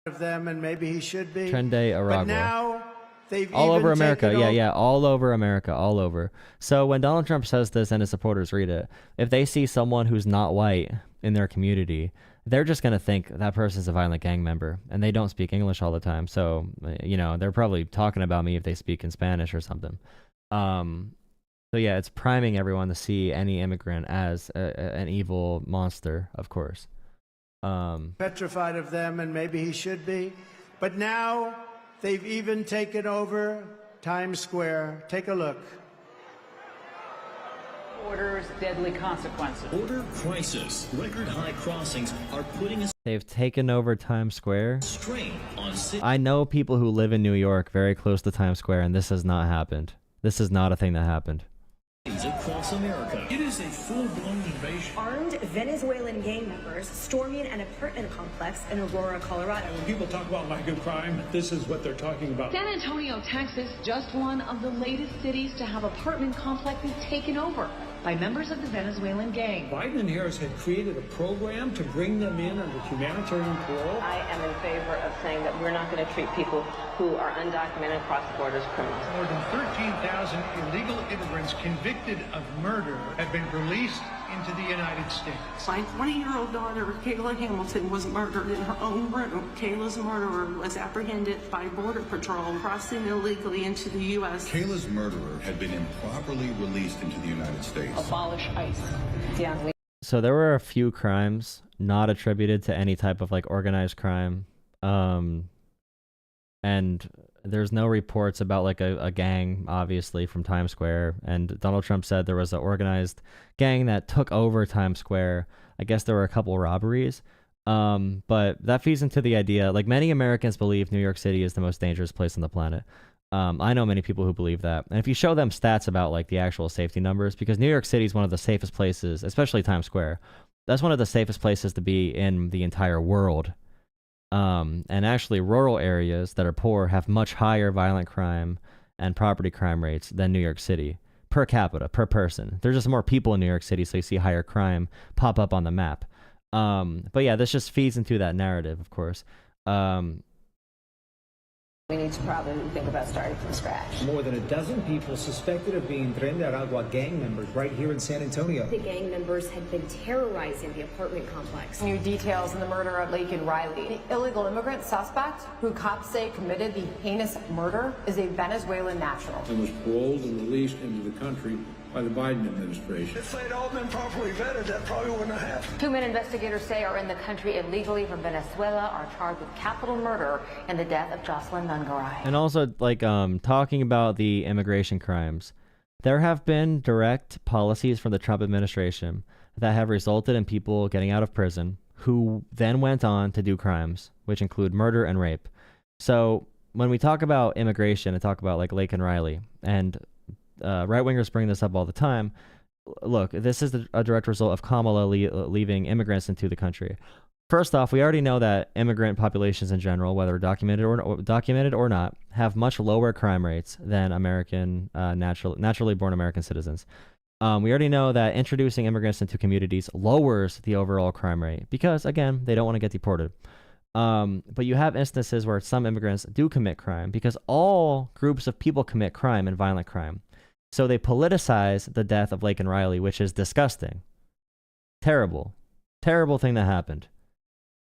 Of them, and maybe he should be. Tren de Aragua. But now they've all even over America. taken Yeah, all over America, all over. So when Donald Trump says this and his supporters read it, if they see someone who's not white in their community, they're just going to think that person's a violent gang member, and they don't speak English all the time. So, you know, they're probably talking about me if they speak in Spanish or something. So yeah, it's priming everyone to see any immigrant as an evil monster, of course. Petrified of them, and maybe he should be. But now they've even taken over Times Square. Take a look. Orders, deadly consequences. Border crisis. Record high crossings are putting a They've taken over Times Square. strain on cities I know people who live in New York very close to Times Square, and this has not happened. This is not a thing that happened. across America. It is a full-blown invasion. Armed Venezuelan gang members storming an apartment complex in Aurora, Colorado. When people talk about lack of crime, this is what they're talking about. San Antonio, Texas, just one of the latest cities to have apartment complexes taken over by members of the Venezuelan gang. Biden and Harris had created a program to bring them in under humanitarian parole. I am in favor of saying that we're not going to treat people who are undocumented across the border as criminals. More than 13,000 illegal immigrants convicted of murder have been released into the United States. My 20-year-old daughter, Kayla Hamilton, was murdered in her own room. Kayla's murderer was apprehended by Border Patrol crossing illegally into the U.S. Kayla's murderer had been improperly released into the United States. Abolish ICE. Yeah. So there were a few crimes not attributed to any type of like organized crime. And there's no reports about like a gang, obviously, from Times Square. And Donald Trump said there was an organized gang that took over Times Square. I guess there were a couple robberies. But that feeds into the idea, like many Americans believe New York City is the most dangerous place on the planet. I know many people who believe that. And if you show them stats about like the actual safety numbers, because New York City is one of the safest places, especially Times Square, that's one of the safest places to be in the entire world. And actually rural areas that are poor have much higher violent crime and property crime rates than New York City per capita, per person. There's just more people in New York City, so you see higher crime pop up on the map. But yeah, this just feeds into that narrative, of course. We need to probably think about starting from scratch. More than a dozen people suspected of being Tren de Aragua gang members right here in San Antonio. The gang members had been terrorizing the apartment complex. New details in the murder of Laken Riley. The illegal immigrant suspect, who cops say committed the heinous murder, is a Venezuelan national. And was paroled and released into the country by the Biden administration. If they'd all been properly vetted, that probably wouldn't have happened. 2 men investigators say are in the country illegally from Venezuela are charged with capital murder in the death of Jocelyn Nungaray. And also, like, talking about the immigration crimes, there have been direct policies from the Trump administration that have resulted in people getting out of prison who then went on to do crimes, which include murder and rape. So when we talk about immigration and talk about like Laken Riley, and right-wingers bring this up all the time, look, this is a direct result of Kamala leaving immigrants into the country. First off, we already know that immigrant populations in general, whether documented or not, have much lower crime rates than American naturally born American citizens. We already know that introducing immigrants into communities lowers the overall crime rate because, again, they don't want to get deported. But you have instances where some immigrants do commit crime because all groups of people commit crime and violent crime. So they politicize the death of Laken Riley, which is disgusting. Terrible. Terrible thing that happened.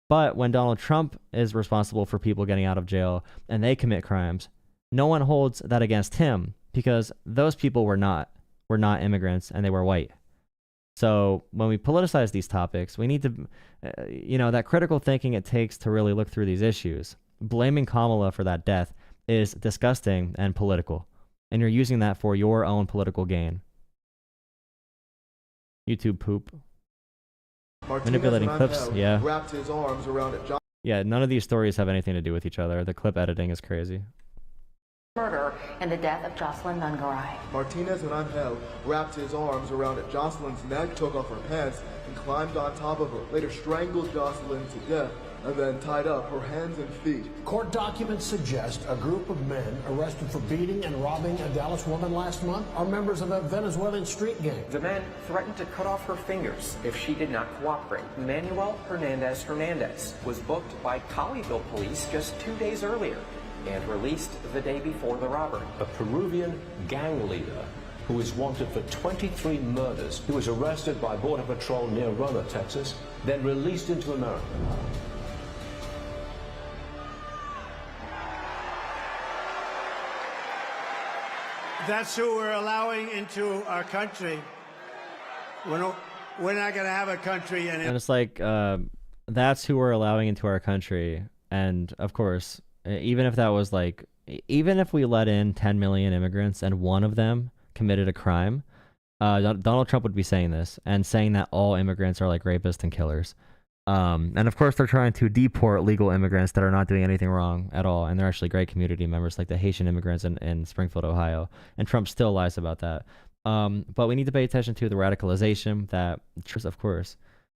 But when Donald Trump is responsible for people getting out of jail and they commit crimes, no one holds that against him because those people were not immigrants and they were white. So when we politicize these topics, we need to, that critical thinking it takes to really look through these issues. Blaming Kamala for that death is disgusting and political. And you're using that for your own political gain. YouTube poop. Manipulating clips, yeah. Wrapped his arms around it. Yeah, none of these stories have anything to do with each other. The clip editing is crazy. Murder and the death of Jocelyn Nungaray. Martinez and Angel wrapped his arms around it. Jocelyn's neck, took off her pants, and climbed on top of her. Later strangled Jocelyn to death, and then tied up her hands and feet. Court documents suggest a group of men arrested for beating and robbing a Dallas woman last month are members of a Venezuelan street gang. The men threatened to cut off her fingers if she did not cooperate. Manuel Hernandez was booked by Colleyville police just 2 days earlier and released the day before the robbery. A Peruvian gang leader who is wanted for 23 murders, who was arrested by Border Patrol near Roma, Texas, then released into America. That's who we're allowing into our country. We're not going to have a country. And it's like, that's who we're allowing into our country. And of course, even if that was like, even if we let in 10 million immigrants and one of them committed a crime, Donald Trump would be saying this and saying that all immigrants are like rapists and killers. And of course, they're trying to deport legal immigrants that are not doing anything wrong at all. And they're actually great community members, like the Haitian immigrants in Springfield, Ohio. And Trump still lies about that. But we need to pay attention to the radicalization that,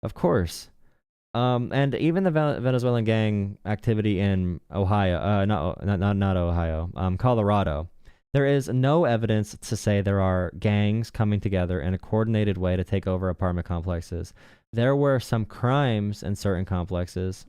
of course. And even the Venezuelan gang activity in Ohio, not Ohio, Colorado. There is no evidence to say there are gangs coming together in a coordinated way to take over apartment complexes. There were some crimes in certain complexes,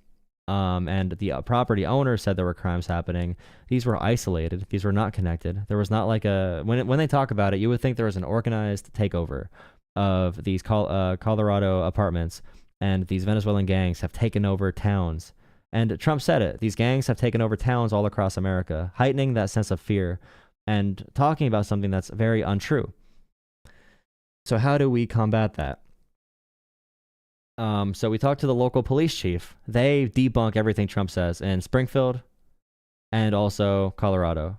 and the property owner said there were crimes happening. These were isolated. These were not connected. There was not like when they talk about it, you would think there was an organized takeover of these Colorado apartments, and these Venezuelan gangs have taken over towns. And Trump said it. These gangs have taken over towns all across America, heightening that sense of fear and talking about something that's very untrue. So how do we combat that? So we talked to the local police chief. They debunk everything Trump says in Springfield and also Colorado.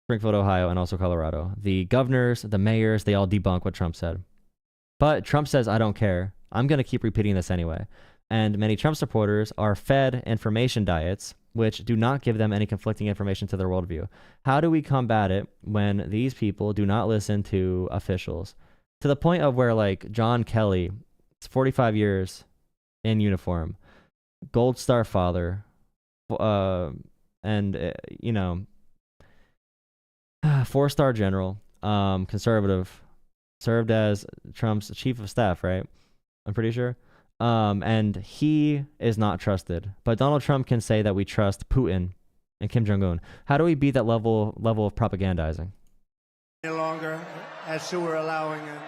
Springfield, Ohio, and also Colorado. The governors, the mayors, they all debunk what Trump said. But Trump says, I don't care. I'm going to keep repeating this anyway. And many Trump supporters are fed information diets which do not give them any conflicting information to their worldview. How do we combat it when these people do not listen to officials? To the point of where, like, John Kelly, it's 45 years in uniform, Gold Star father, and, you know, 4-star general, conservative, served as Trump's chief of staff, right? I'm pretty sure. And he is not trusted. But Donald Trump can say that we trust Putin and Kim Jong-un. How do we beat that level of propagandizing? No longer, that's who we're allowing in.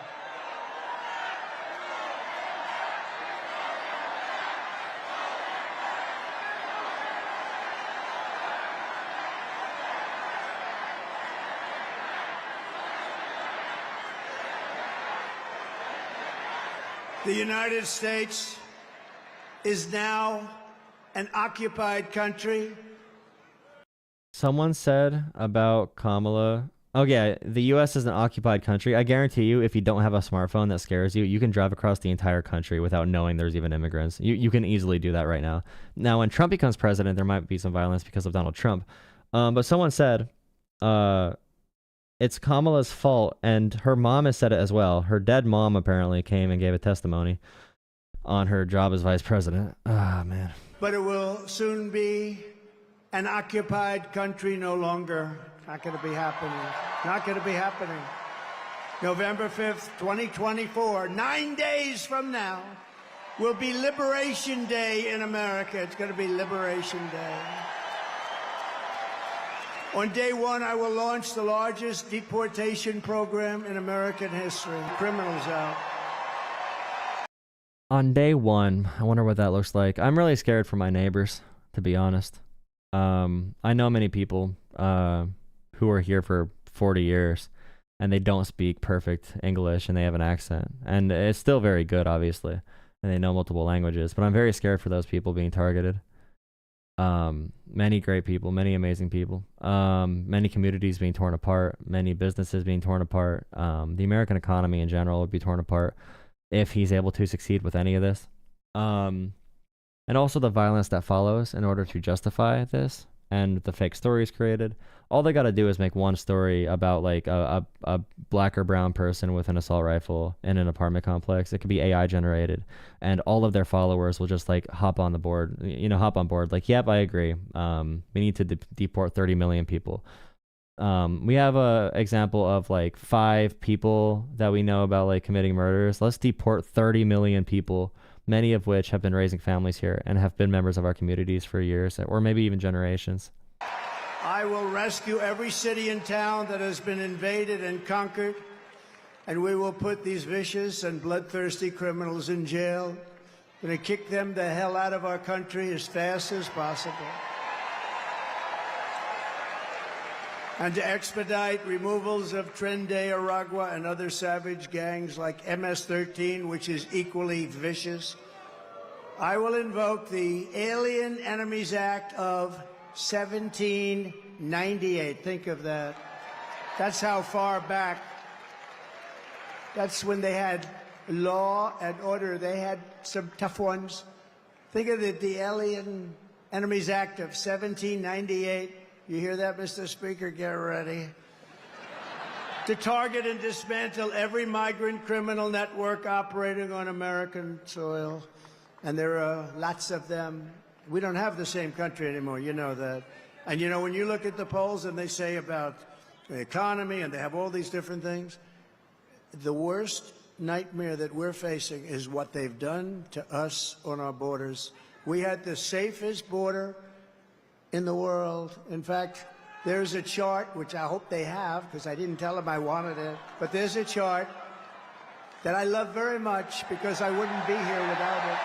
The United States is now an occupied country. Someone said about Kamala, oh yeah, the U.S. is an occupied country. I guarantee you, if you don't have a smartphone that scares you, you can drive across the entire country without knowing there's even immigrants. You can easily do that right now. Now, when Trump becomes president, there might be some violence because of Donald Trump. But someone said, it's Kamala's fault, and her mom has said it as well. Her dead mom apparently came and gave a testimony on her job as vice president. Ah, man. But it will soon be an occupied country no longer. Not going to be happening. Not going to be happening. November 5th, 2024, 9 days from now, will be Liberation Day in America. It's going to be Liberation Day. On day one, I will launch the largest deportation program in American history. Criminals out. On day one, I wonder what that looks like. I'm really scared for my neighbors, to be honest. I know many people who are here for 40 years, and they don't speak perfect English, and they have an accent. And it's still very good, obviously, and they know multiple languages. But I'm very scared for those people being targeted. Many great people, many amazing people, many communities being torn apart, many businesses being torn apart. The American economy in general would be torn apart if he's able to succeed with any of this. And also the violence that follows in order to justify this and the fake stories created. All they got to do is make one story about like a black or brown person with an assault rifle in an apartment complex. It could be AI generated, and all of their followers will just like hop on board. Like, yep, I agree. We need to deport 30 million people. We have a example of like 5 people that we know about like committing murders. Let's deport 30 million people, many of which have been raising families here and have been members of our communities for years or maybe even generations. I will rescue every city and town that has been invaded and conquered, and we will put these vicious and bloodthirsty criminals in jail. We're going to kick them the hell out of our country as fast as possible. And to expedite removals of Tren de Aragua and other savage gangs like MS-13, which is equally vicious, I will invoke the Alien Enemies Act of 1798. Think of that. That's how far back. That's when they had law and order. They had some tough ones. Think of it, the Alien Enemies Act of 1798. You hear that, Mr. Speaker? Get ready. To target and dismantle every migrant criminal network operating on American soil. And there are lots of them. We don't have the same country anymore, you know that. And you know, when you look at the polls and they say about the economy and they have all these different things, the worst nightmare that we're facing is what they've done to us on our borders. We had the safest border in the world. In fact, there's a chart, which I hope they have, because I didn't tell them I wanted it, but there's a chart that I love very much because I wouldn't be here without it.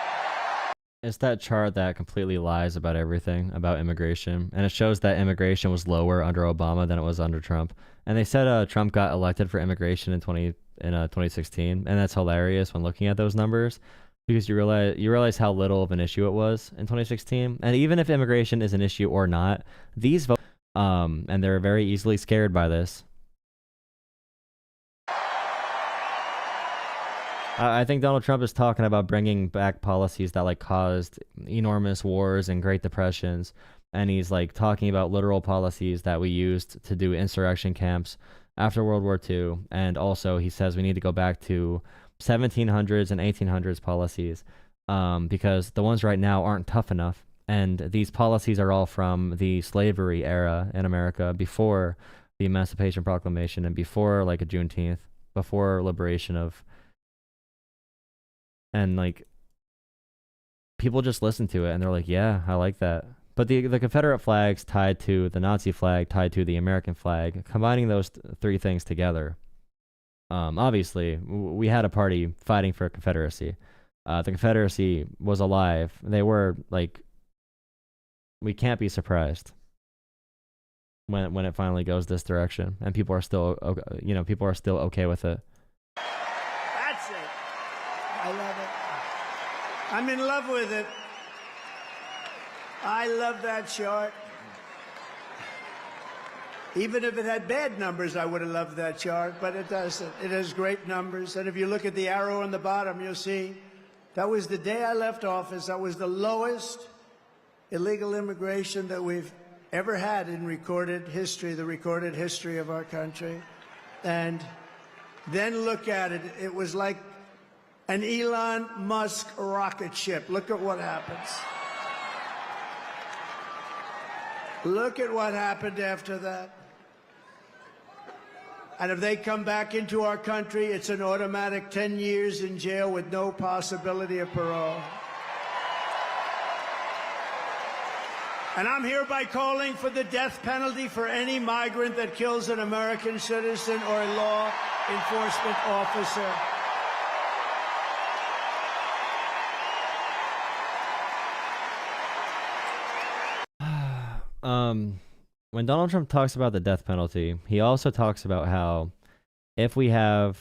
It's that chart that completely lies about everything, about immigration. And it shows that immigration was lower under Obama than it was under Trump. And they said Trump got elected for immigration in 2016. And that's hilarious when looking at those numbers, because you realize how little of an issue it was in 2016. And even if immigration is an issue or not, these votes, and they're very easily scared by this. I think Donald Trump is talking about bringing back policies that like caused enormous wars and Great Depressions, and he's like talking about literal policies that we used to do insurrection camps after World War II. And also he says we need to go back to 1700s and 1800s policies because the ones right now aren't tough enough. And these policies are all from the slavery era in America before the Emancipation Proclamation and before like a Juneteenth, before liberation of, and like people just listen to it and they're like, yeah, I like that. But the Confederate flags tied to the Nazi flag, tied to the American flag, combining those three things together. Obviously, we had a party fighting for Confederacy. The Confederacy was alive. They were like, we can't be surprised when it finally goes this direction, and people are still, you know, people are still okay with it. That's it. I love it. I'm in love with it. I love that chart. Even if it had bad numbers, I would have loved that chart, but it doesn't. It has great numbers, and if you look at the arrow on the bottom, you'll see that was the day I left office. That was the lowest illegal immigration that we've ever had in recorded history, the recorded history of our country. And then look at it. It was like an Elon Musk rocket ship. Look at what happens. Look at what happened after that. And if they come back into our country, it's an automatic 10 years in jail with no possibility of parole. And I'm hereby calling for the death penalty for any migrant that kills an American citizen or a law enforcement officer. When Donald Trump talks about the death penalty, he also talks about how if we have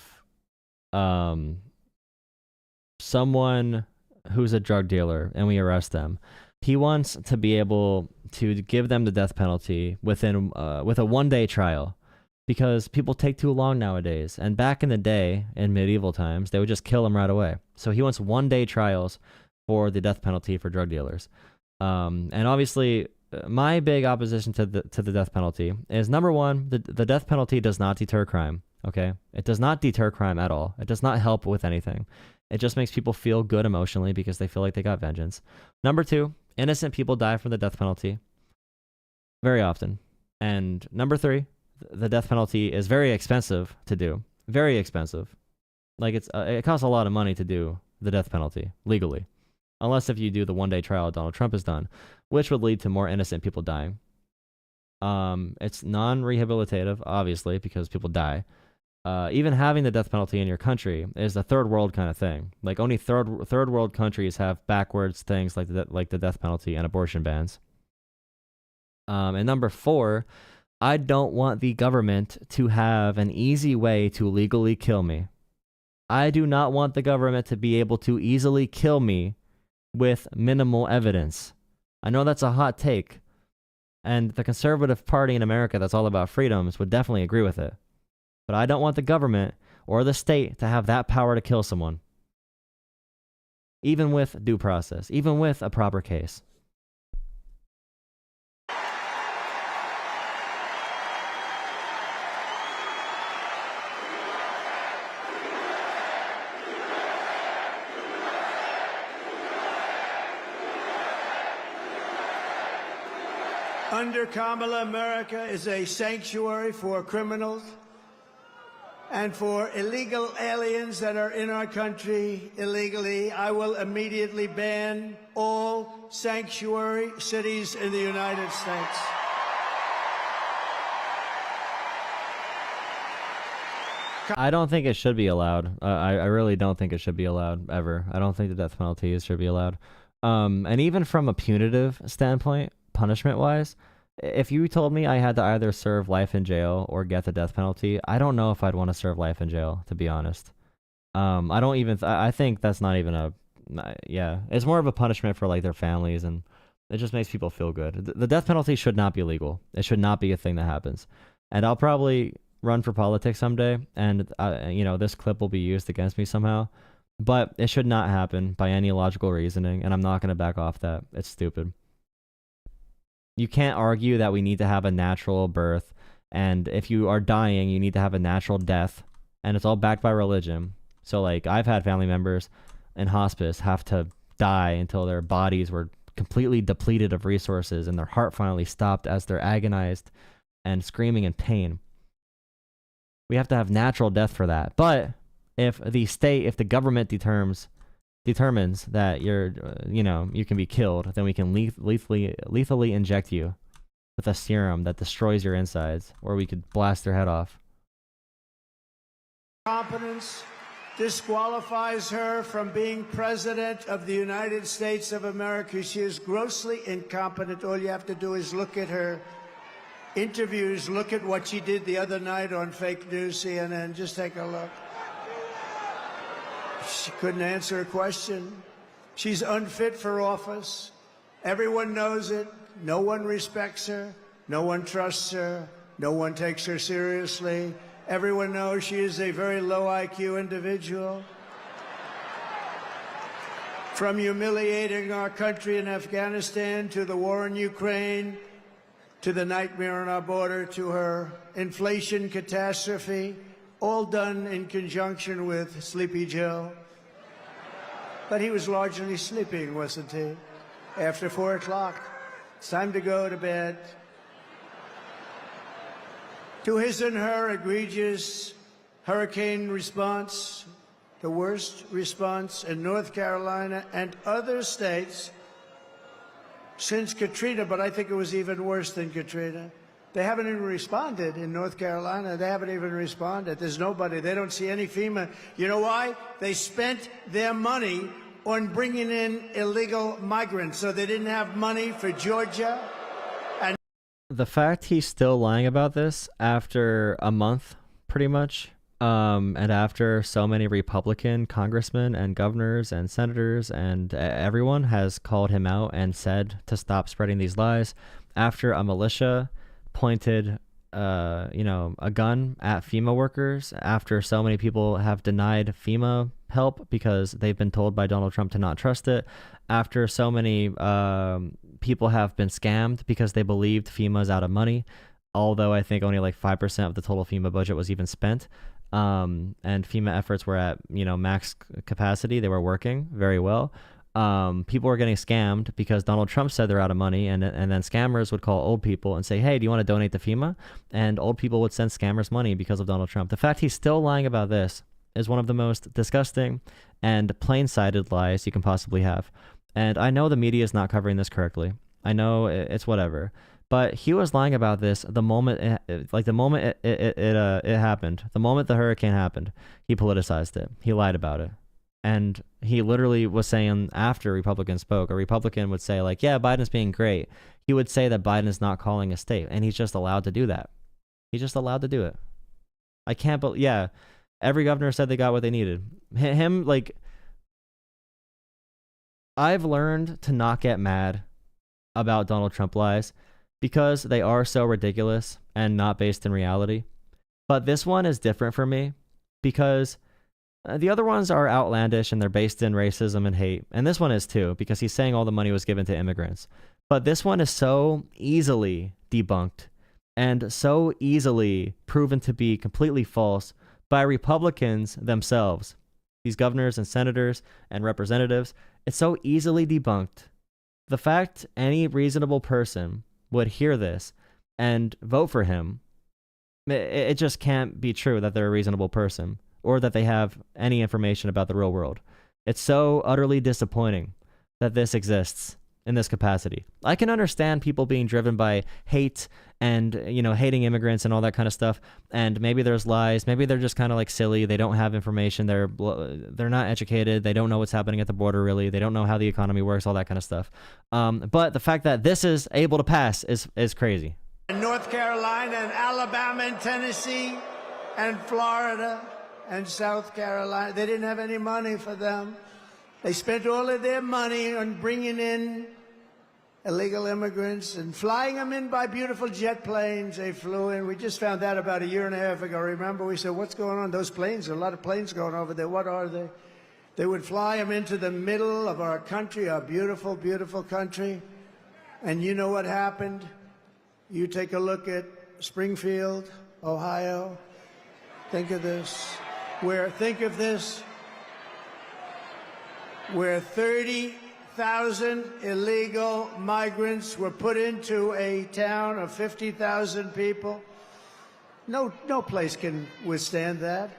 someone who's a drug dealer and we arrest them, he wants to be able to give them the death penalty within with a one-day trial, because people take too long nowadays. And back in the day, in medieval times, they would just kill them right away. So he wants one-day trials for the death penalty for drug dealers. And obviously, my big opposition to the death penalty is, number one, the death penalty does not deter crime. Okay, it does not deter crime at all. It does not help with anything. It just makes people feel good emotionally because they feel like they got vengeance. Number two, innocent people die from the death penalty very often. And number three, the death penalty is very expensive to do. Very expensive. Like it costs a lot of money to do the death penalty legally. Unless if you do the one-day trial Donald Trump has done, which would lead to more innocent people dying. It's non-rehabilitative, obviously, because people die. Even having the death penalty in your country is a third world kind of thing. Like only third world countries have backwards things like the death penalty and abortion bans. And number four, I don't want the government to have an easy way to legally kill me. I do not want the government to be able to easily kill me with minimal evidence. I know that's a hot take, and the conservative party in America that's all about freedoms would definitely agree with it. But I don't want the government or the state to have that power to kill someone. Even with due process, even with a proper case. Under Kamala, America is a sanctuary for criminals and for illegal aliens that are in our country illegally. I will immediately ban all sanctuary cities in the United States. I don't think it should be allowed. I really don't think it should be allowed, ever. I don't think the death penalty should be allowed. And even from a punitive standpoint, punishment-wise, if you told me I had to either serve life in jail or get the death penalty, I don't know if I'd want to serve life in jail, to be honest. I think that's not even yeah, it's more of a punishment for like their families, and it just makes people feel good. The death penalty should not be legal. It should not be a thing that happens. And I'll probably run for politics someday, and you know, this clip will be used against me somehow, but it should not happen by any logical reasoning, and I'm not going to back off that. It's stupid. You can't argue that we need to have a natural birth, and if you are dying, you need to have a natural death, and it's all backed by religion. So like, I've had family members in hospice have to die until their bodies were completely depleted of resources and their heart finally stopped as they're agonized and screaming in pain. We have to have natural death for that. But if the government determines that you can be killed, then we can lethally inject you with a serum that destroys your insides, or we could blast your head off. Competence disqualifies her from being president of the United States of America. She is grossly incompetent. All you have to do is look at her interviews, look at what she did the other night on fake news, CNN. Just take a look. She couldn't answer a question. She's unfit for office. Everyone knows it. No one respects her. No one trusts her. No one takes her seriously. Everyone knows she is a very low IQ individual. From humiliating our country in Afghanistan, to the war in Ukraine, to the nightmare on our border, to her inflation catastrophe, all done in conjunction with Sleepy Joe. But he was largely sleeping, wasn't he? After 4 o'clock, it's time to go to bed. To his and her egregious hurricane response, the worst response in North Carolina and other states since Katrina, but I think it was even worse than Katrina. They haven't even responded in North Carolina. They haven't even responded. There's nobody. They don't see any FEMA. You know why? They spent their money on bringing in illegal migrants, so they didn't have money for Georgia. And the fact he's still lying about this after a month, pretty much, and after so many Republican congressmen and governors and senators and everyone has called him out and said to stop spreading these lies, after a militia pointed a gun at FEMA workers, after so many people have denied FEMA help because they've been told by Donald Trump to not trust it, after so many people have been scammed because they believed FEMA's out of money, although I think only like 5% of the total FEMA budget was even spent. And FEMA efforts were at max capacity. They were working very well. People were getting scammed because Donald Trump said they're out of money, and then scammers would call old people and say, hey, do you want to donate to FEMA? And old people would send scammers money because of Donald Trump. The fact he's still lying about this is one of the most disgusting and plain-sighted lies you can possibly have. And I know the media is not covering this correctly. I know it's whatever. But he was lying about this the moment it happened. The moment the hurricane happened, he politicized it. He lied about it. And he literally was saying, after Republicans spoke, a Republican would say like, yeah, Biden's being great. He would say that Biden is not calling a state, and he's just allowed to do that. He's just allowed to do it. I can't believe, yeah, every governor said they got what they needed. Him, like, I've learned to not get mad about Donald Trump lies because they are so ridiculous and not based in reality. But this one is different for me because the other ones are outlandish and they're based in racism and hate. And this one is too, because he's saying all the money was given to immigrants. But this one is so easily debunked and so easily proven to be completely false by Republicans themselves. These governors and senators and representatives, it's so easily debunked. The fact any reasonable person would hear this and vote for him, it just can't be true that they're a reasonable person or that they have any information about the real world. It's so utterly disappointing that this exists in this capacity. I can understand people being driven by hate and, hating immigrants and all that kind of stuff. And maybe there's lies. Maybe they're just kind of like silly. They don't have information. They're not educated. They don't know what's happening at the border, really. They don't know how the economy works, all that kind of stuff. But the fact that this is able to pass is crazy. In North Carolina and Alabama and Tennessee and Florida and South Carolina, they didn't have any money for them. They spent all of their money on bringing in illegal immigrants and flying them in by beautiful jet planes. They flew in. We just found out about a year and a half ago. Remember, we said, what's going on? Those planes, there are a lot of planes going over there. What are they? They would fly them into the middle of our country, our beautiful, beautiful country. And you know what happened? You take a look at Springfield, Ohio. Think of this. Where 30,000 illegal migrants were put into a town of 50,000 people. No place can withstand that.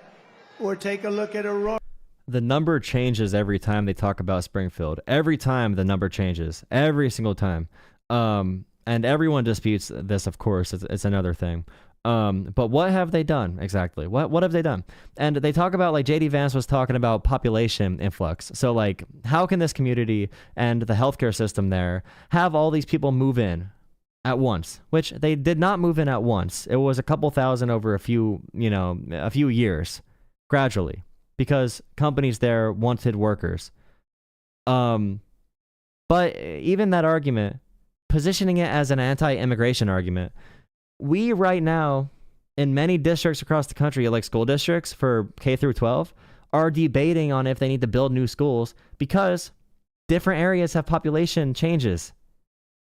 Or take a look at Aurora. The number changes every time they talk about Springfield. Every time the number changes. Every single time. And everyone disputes this, of course. It's another thing. But what have they done exactly? What have they done? And they talk about, like, JD Vance was talking about population influx. So, like, how can this community and the healthcare system there have all these people move in at once? Which they did not move in at once. It was a couple thousand over a few years, gradually, because companies there wanted workers. But even that argument, positioning it as an anti-immigration argument, we right now, in many districts across the country, like school districts for K through 12, are debating on if they need to build new schools because different areas have population changes.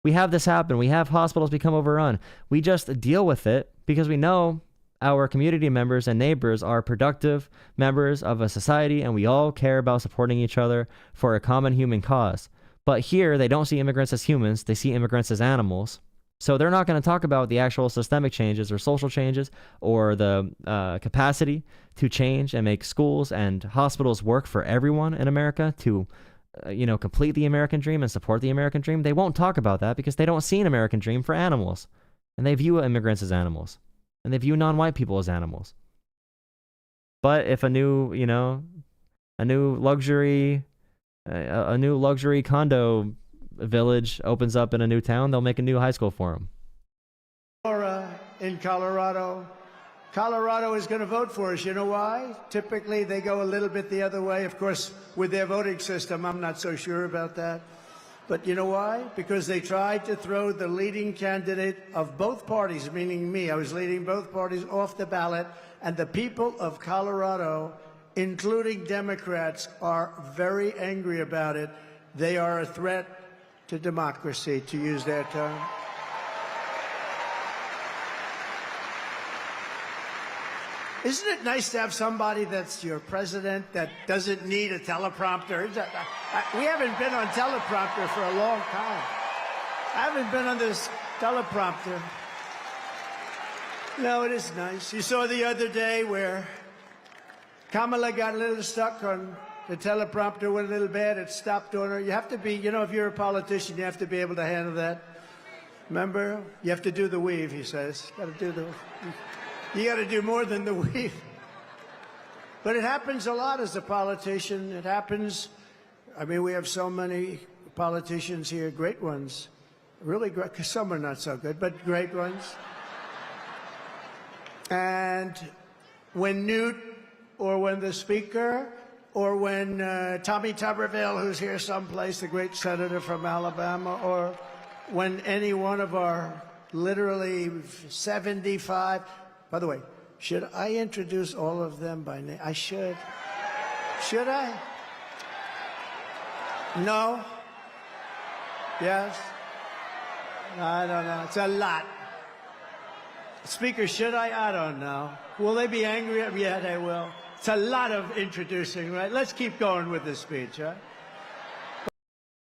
We have this happen. We have hospitals become overrun. We just deal with it because we know our community members and neighbors are productive members of a society, and we all care about supporting each other for a common human cause. But here, they don't see immigrants as humans. They see immigrants as animals. So they're not going to talk about the actual systemic changes or social changes or the capacity to change and make schools and hospitals work for everyone in America to, complete the American dream and support the American dream. They won't talk about that because they don't see an American dream for animals. And they view immigrants as animals. And they view non-white people as animals. But if a new luxury condo village opens up in a new town, they'll make a new high school for them. Dore in Colorado. Colorado is going to vote for us. You know why? Typically, they go a little bit the other way. Of course, with their voting system, I'm not so sure about that. But you know why? Because they tried to throw the leading candidate of both parties, meaning me. I was leading both parties off the ballot. And the people of Colorado, including Democrats, are very angry about it. They are a threat to democracy, to use their term. Isn't it nice to have somebody that's your president that doesn't need a teleprompter? We haven't been on teleprompter for a long time. I haven't been on this teleprompter. No, it is nice. You saw the other day where Kamala got a little stuck on the teleprompter, went a little bad. It stopped on her. You have to be, if you're a politician, you have to be able to handle that. Remember? You have to do the weave, he says. You got to do more than the weave. But it happens a lot as a politician. It happens. I mean, we have so many politicians here, great ones. Really great, because some are not so good, but great ones. And when Newt, or when the Speaker, or when Tommy Tuberville, who's here someplace, the great senator from Alabama, or when any one of our literally 75, by the way, should I introduce all of them by name? I should. Should I? No? Yes? I don't know. It's a lot. Speaker, should I? I don't know. Will they be angry at me? Yeah, they will. It's a lot of introducing, right? Let's keep going with this speech, right?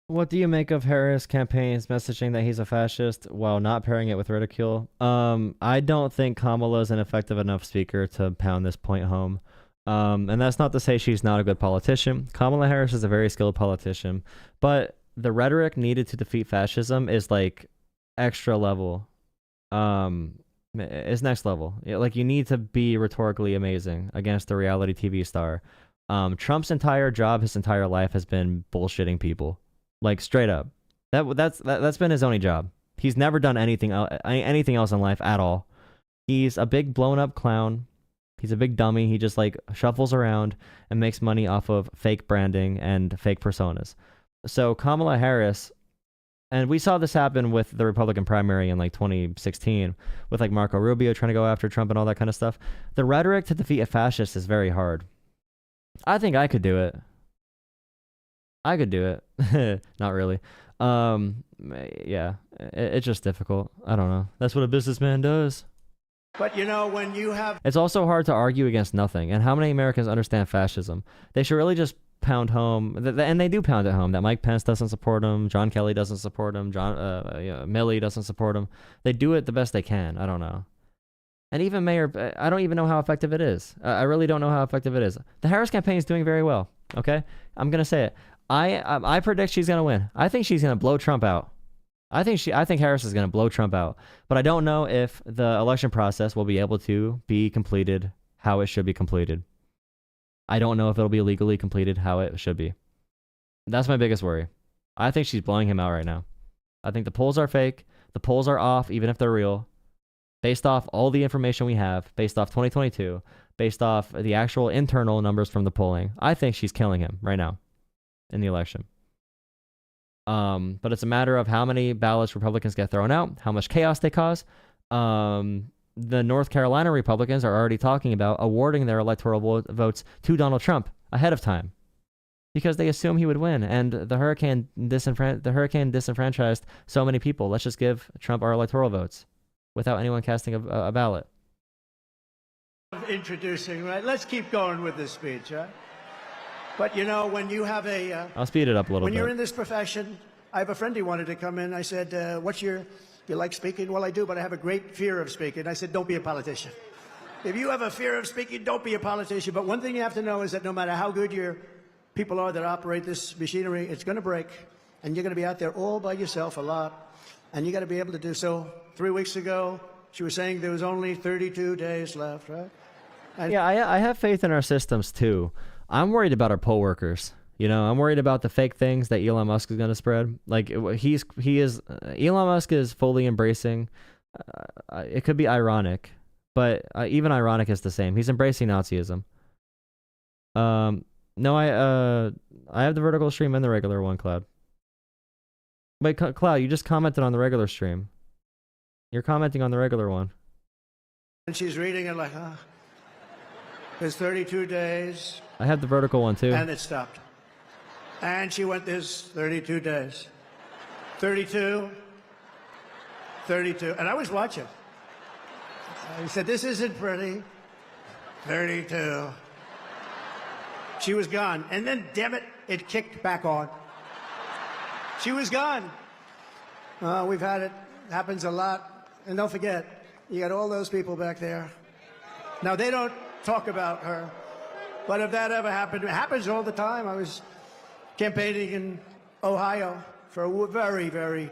What do you make of Harris' campaign's messaging that he's a fascist while not pairing it with ridicule? I don't think Kamala is an effective enough speaker to pound this point home. And that's not to say she's not a good politician. Kamala Harris is a very skilled politician. But the rhetoric needed to defeat fascism is like extra level. It's next level. Like, you need to be rhetorically amazing against a reality TV star. Trump's entire job, his entire life, has been bullshitting people. Like, straight up. That's been his only job. He's never done anything else in life at all. He's a big blown up clown. He's a big dummy. He just like shuffles around and makes money off of fake branding and fake personas. So Kamala Harris, and we saw this happen with the Republican primary in like 2016 with like Marco Rubio trying to go after Trump and all that kind of stuff. The rhetoric to defeat a fascist is very hard. I think I could do it. I could do it. Not really. Yeah, it's just difficult. I don't know. That's what a businessman does. But you know, when you have... It's also hard to argue against nothing. And how many Americans understand fascism? They should really just pound home, and they do pound it home, that Mike Pence doesn't support him, John Kelly doesn't support him, Milley doesn't support him. They do it the best they can. I don't know. And even Mayor, I don't even know how effective it is. I really don't know how effective it is. The Harris campaign is doing very well. Okay? I'm going to say it. I predict she's going to win. I think she's going to blow Trump out. I think Harris is going to blow Trump out. But I don't know if the election process will be able to be completed how it should be completed. I don't know if it'll be legally completed how it should be. That's my biggest worry. I think she's blowing him out right now. I think the polls are fake. The polls are off, even if they're real. Based off all the information we have, based off 2022, based off the actual internal numbers from the polling, I think she's killing him right now in the election. But it's a matter of how many ballots Republicans get thrown out, how much chaos they cause. The North Carolina Republicans are already talking about awarding their electoral votes to Donald Trump ahead of time because they assume he would win. And the hurricane disenfranchised so many people. Let's just give Trump our electoral votes without anyone casting a ballot. Introducing, right? Let's keep going with this speech, right? But you know, when you have a... I'll speed it up a little bit. When you're in this profession, I have a friend who wanted to come in. I said, do you like speaking? Well, I do, but I have a great fear of speaking. I said, don't be a politician. If you have a fear of speaking, don't be a politician. But one thing you have to know is that no matter how good your people are that operate this machinery, it's going to break. And you're going to be out there all by yourself a lot. And you got to be able to do so. 3 weeks ago, she was saying there was only 32 days left, right? Yeah, I have faith in our systems, too. I'm worried about our poll workers. You know, I'm worried about the fake things that Elon Musk is going to spread. Like Elon Musk is fully embracing. It could be ironic, but even ironic is the same. He's embracing Nazism. No, I have the vertical stream and the regular one, Cloud. Wait, Cloud, you just commented on the regular stream. You're commenting on the regular one. And she's reading it like, there's 32 days. I have the vertical one too. And it stopped. And she went, there's 32 days. 32. 32. And I was watching. He said, this isn't pretty. 32. She was gone. And then, damn it, it kicked back on. She was gone. We've had it. Happens a lot. And don't forget, you got all those people back there. Now, they don't talk about her. But if that ever happened, it happens all the time. I was campaigning in Ohio for a very, very...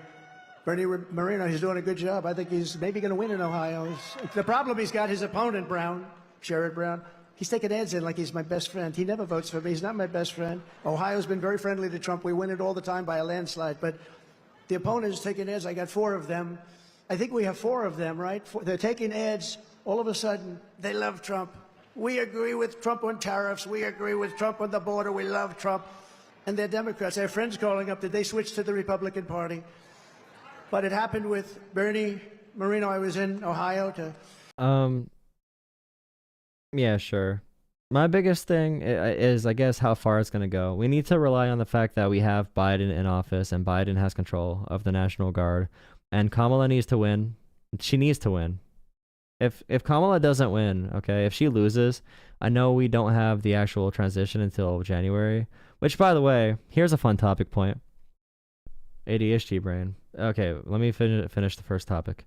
Bernie Moreno, he's doing a good job. I think he's maybe going to win in Ohio. The problem he's got, his opponent, Brown, Sherrod Brown, he's taking ads in like he's my best friend. He never votes for me. He's not my best friend. Ohio's been very friendly to Trump. We win it all the time by a landslide. But the opponent is taking ads. I got 4 of them. I think we have 4 of them, right? They're taking ads. All of a sudden, they love Trump. We agree with Trump on tariffs. We agree with Trump on the border. We love Trump. And they're Democrats. I have friends calling up. Did they switch to the Republican Party? But it happened with Bernie Moreno. I was in Ohio to... Yeah, sure. My biggest thing is, I guess, how far it's going to go. We need to rely on the fact that we have Biden in office and Biden has control of the National Guard. And Kamala needs to win. She needs to win. If Kamala doesn't win, okay, if she loses, I know we don't have the actual transition until January. Which, by the way, here's a fun topic point. ADHD brain. Okay, let me finish the first topic.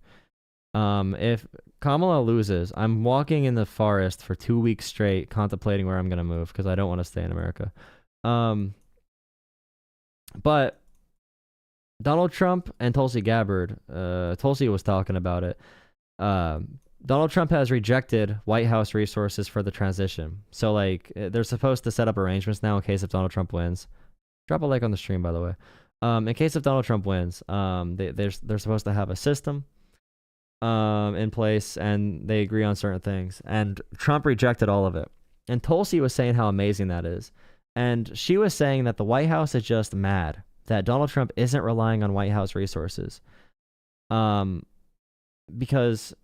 If Kamala loses, I'm walking in the forest for 2 weeks straight contemplating where I'm going to move because I don't want to stay in America. But Donald Trump and Tulsi Gabbard, Tulsi was talking about it. Donald Trump has rejected White House resources for the transition. So, like, they're supposed to set up arrangements now in case if Donald Trump wins. Drop a like on the stream, by the way. In case if Donald Trump wins, they're supposed to have a system in place, and they agree on certain things. And Trump rejected all of it. And Tulsi was saying how amazing that is. And she was saying that the White House is just mad that Donald Trump isn't relying on White House resources. Because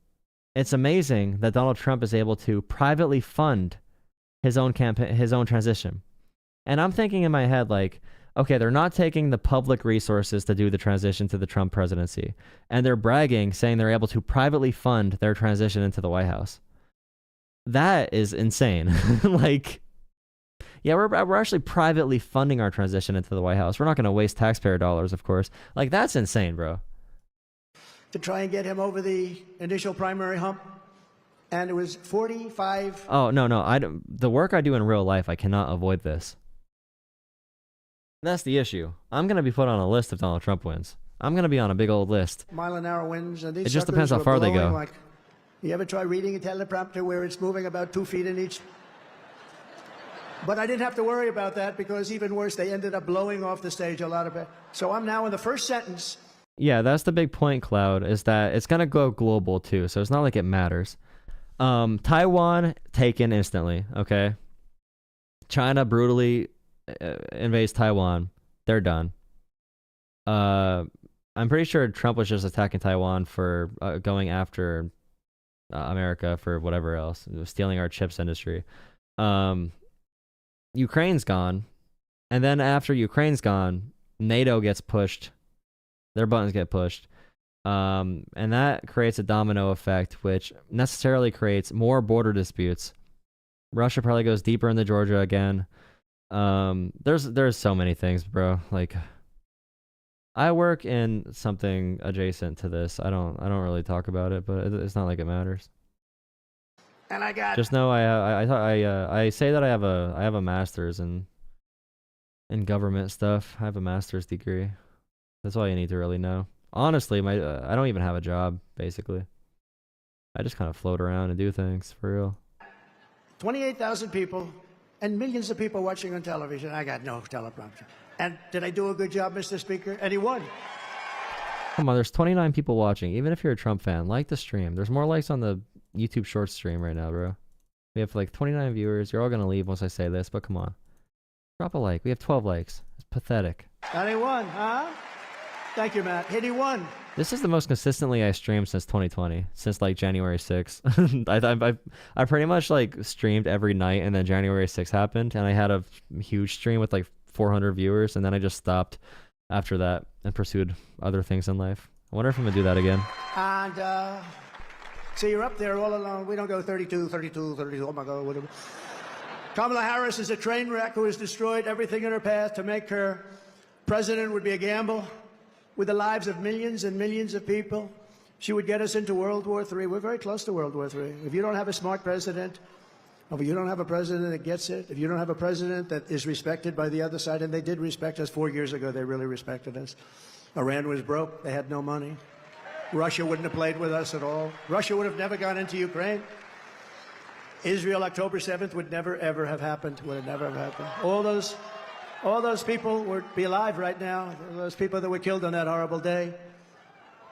it's amazing that Donald Trump is able to privately fund his own campaign, his own transition. And I'm thinking in my head, like, Okay, they're not taking the public resources to do the transition to the Trump presidency. And they're bragging, saying they're able to privately fund their transition into the White House. That is insane. Like, yeah, we're actually privately funding our transition into the White House. We're not going to waste taxpayer dollars, of course. Like, that's insane, bro. To try and get him over the initial primary hump. And it was 45. Oh, no. The work I do in real life, I cannot avoid this. That's the issue. I'm going to be put on a list if Donald Trump wins. I'm going to be on a big old list. Mile-an-hour winds. And these it just depends how far they go. Like, you ever try reading a teleprompter where it's moving about 2 feet in each? But I didn't have to worry about that because even worse, they ended up blowing off the stage a lot of it. So I'm now in the first sentence. Yeah, that's the big point, Cloud, is that it's going to go global too. So it's not like it matters. Taiwan taken instantly, okay? China brutally invades Taiwan. They're done. I'm pretty sure Trump was just attacking Taiwan for going after America for whatever else, stealing our chips industry. Ukraine's gone, and then after Ukraine's gone, NATO gets pushed. Their buttons get pushed. And that creates a domino effect, which necessarily creates more border disputes. Russia probably goes deeper into Georgia again. There's so many things, bro. Like, I work in something adjacent to this. I don't really talk about it, but it's not like it matters. And I got just know I say that I have a master's in government stuff. I have a master's degree. That's all you need to really know. Honestly, I don't even have a job, basically. I just kind of float around and do things, for real. 28,000 people and millions of people watching on television. I got no teleprompter. And did I do a good job, Mr. Speaker? And he won. Come on, there's 29 people watching. Even if you're a Trump fan, like the stream. There's more likes on the YouTube Shorts stream right now, bro. We have like 29 viewers. You're all going to leave once I say this, but come on. Drop a like. We have 12 likes. It's pathetic. And he won, huh? Thank you, Matt. Hit he won. This is the most consistently I streamed since 2020, since like January 6th. I pretty much like streamed every night, and then January 6th happened, and I had a huge stream with like 400 viewers, and then I just stopped after that and pursued other things in life. I wonder if I'm gonna do that again. And so you're up there all alone. We don't go 32, 32, 32. Oh my God, whatever. Kamala Harris is a train wreck who has destroyed everything in her path. To make her president would be a gamble with the lives of millions and millions of people. She would get us into World War III. We're very close to World War III. If you don't have a smart president, if you don't have a president that gets it, if you don't have a president that is respected by the other side, and they did respect us 4 years ago, they really respected us. Iran was broke. They had no money. Russia wouldn't have played with us at all. Russia would have never gone into Ukraine. Israel, October 7th, would never, ever have happened. Would have never have happened. All those people would be alive right now, those people that were killed on that horrible day.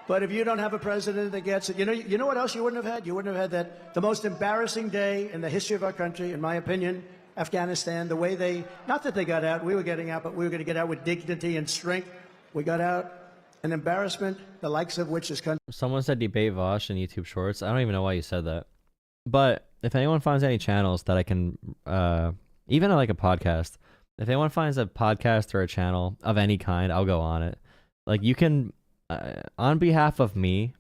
But if you don't have a president that gets it, you know what else you wouldn't have had? You wouldn't have had the most embarrassing day in the history of our country, in my opinion, Afghanistan, the way they, not that they got out, we were getting out, but we were going to get out with dignity and strength. We got out, an embarrassment, the likes of which this country. Someone said debate Vaush in YouTube Shorts. I don't even know why you said that. But if anyone finds any channels that I can, even like a podcast, if anyone finds a podcast or a channel of any kind, I'll go on it. Like, you can, on behalf of me,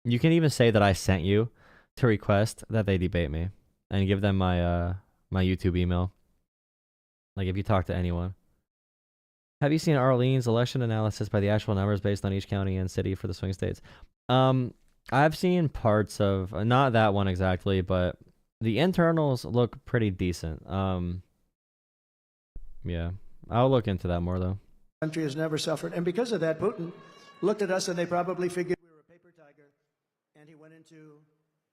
you can even say that I sent you to request that they debate me and give them my my YouTube email. Like, if you talk to anyone. Have you seen Arlene's election analysis by the actual numbers based on each county and city for the swing states? I've seen parts of, not that one exactly, but the internals look pretty decent. Yeah, I'll look into that more, though. Country has never suffered. And because of that, Putin looked at us and they probably figured we were a paper tiger. And he went into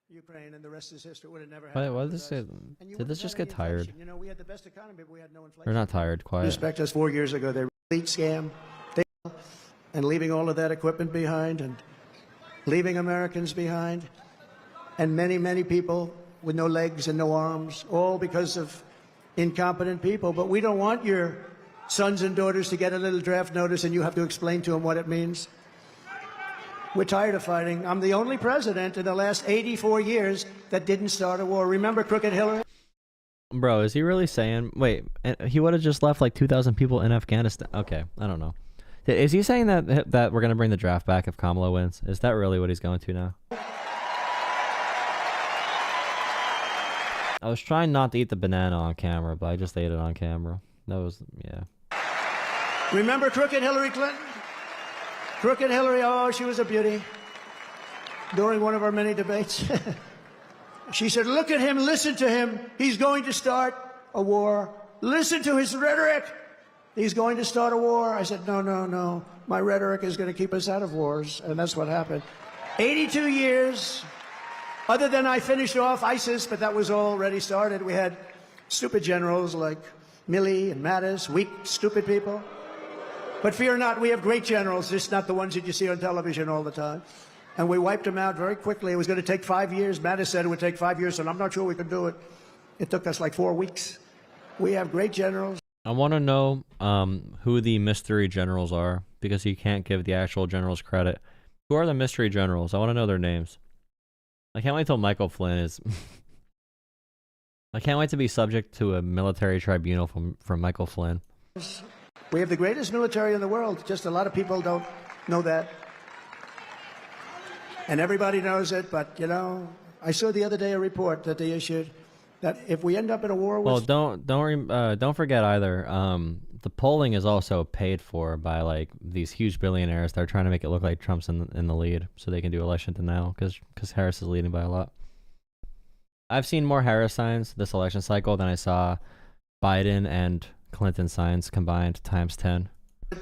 Ukraine, and the rest is history. Would have never happened. Why did this just get tired? You know, we had the best economy, but we had no inflation. They're not tired, quiet. Respect us 4 years ago. They elite scam. And leaving all of that equipment behind and leaving Americans behind. And many, many people with no legs and no arms, all because of incompetent people. But we don't want your sons and daughters to get a little draft notice and you have to explain to them what it means. We're tired of fighting. I'm the only president in the last 84 years that didn't start a war. Remember Crooked Hillary? Bro, is he really saying? Wait, he would have just left like 2,000 people in Afghanistan. Okay, I don't know. Is he saying that we're gonna bring the draft back if Kamala wins? Is that really what he's going to now? I was trying not to eat the banana on camera, but I just ate it on camera. That was, yeah. Remember crooked Hillary Clinton? Crooked Hillary, oh, she was a beauty. During one of our many debates, she said, look at him, listen to him. He's going to start a war. Listen to his rhetoric. He's going to start a war. I said, no, no, no. My rhetoric is going to keep us out of wars. And that's what happened. 82 years. Other than I finished off ISIS, but that was already started. We had stupid generals like Milley and Mattis, weak, stupid people. But fear not, we have great generals, just not the ones that you see on television all the time. And we wiped them out very quickly. It was going to take 5 years. Mattis said it would take 5 years, and I'm not sure we could do it. It took us like 4 weeks. We have great generals. I want to know who the mystery generals are, because you can't give the actual generals credit. Who are the mystery generals? I want to know their names. I can't wait till Michael Flynn is... I can't wait to be subject to a military tribunal from Michael Flynn. We have the greatest military in the world. Just a lot of people don't know that. And everybody knows it, but, you know, I saw the other day a report that they issued that if we end up in a war with... Well, don't forget either, the polling is also paid for by, like, these huge billionaires that are trying to make it look like Trump's in the lead so they can do election denial because Harris is leading by a lot. I've seen more Harris signs this election cycle than I saw Biden and Clinton signs combined times 10.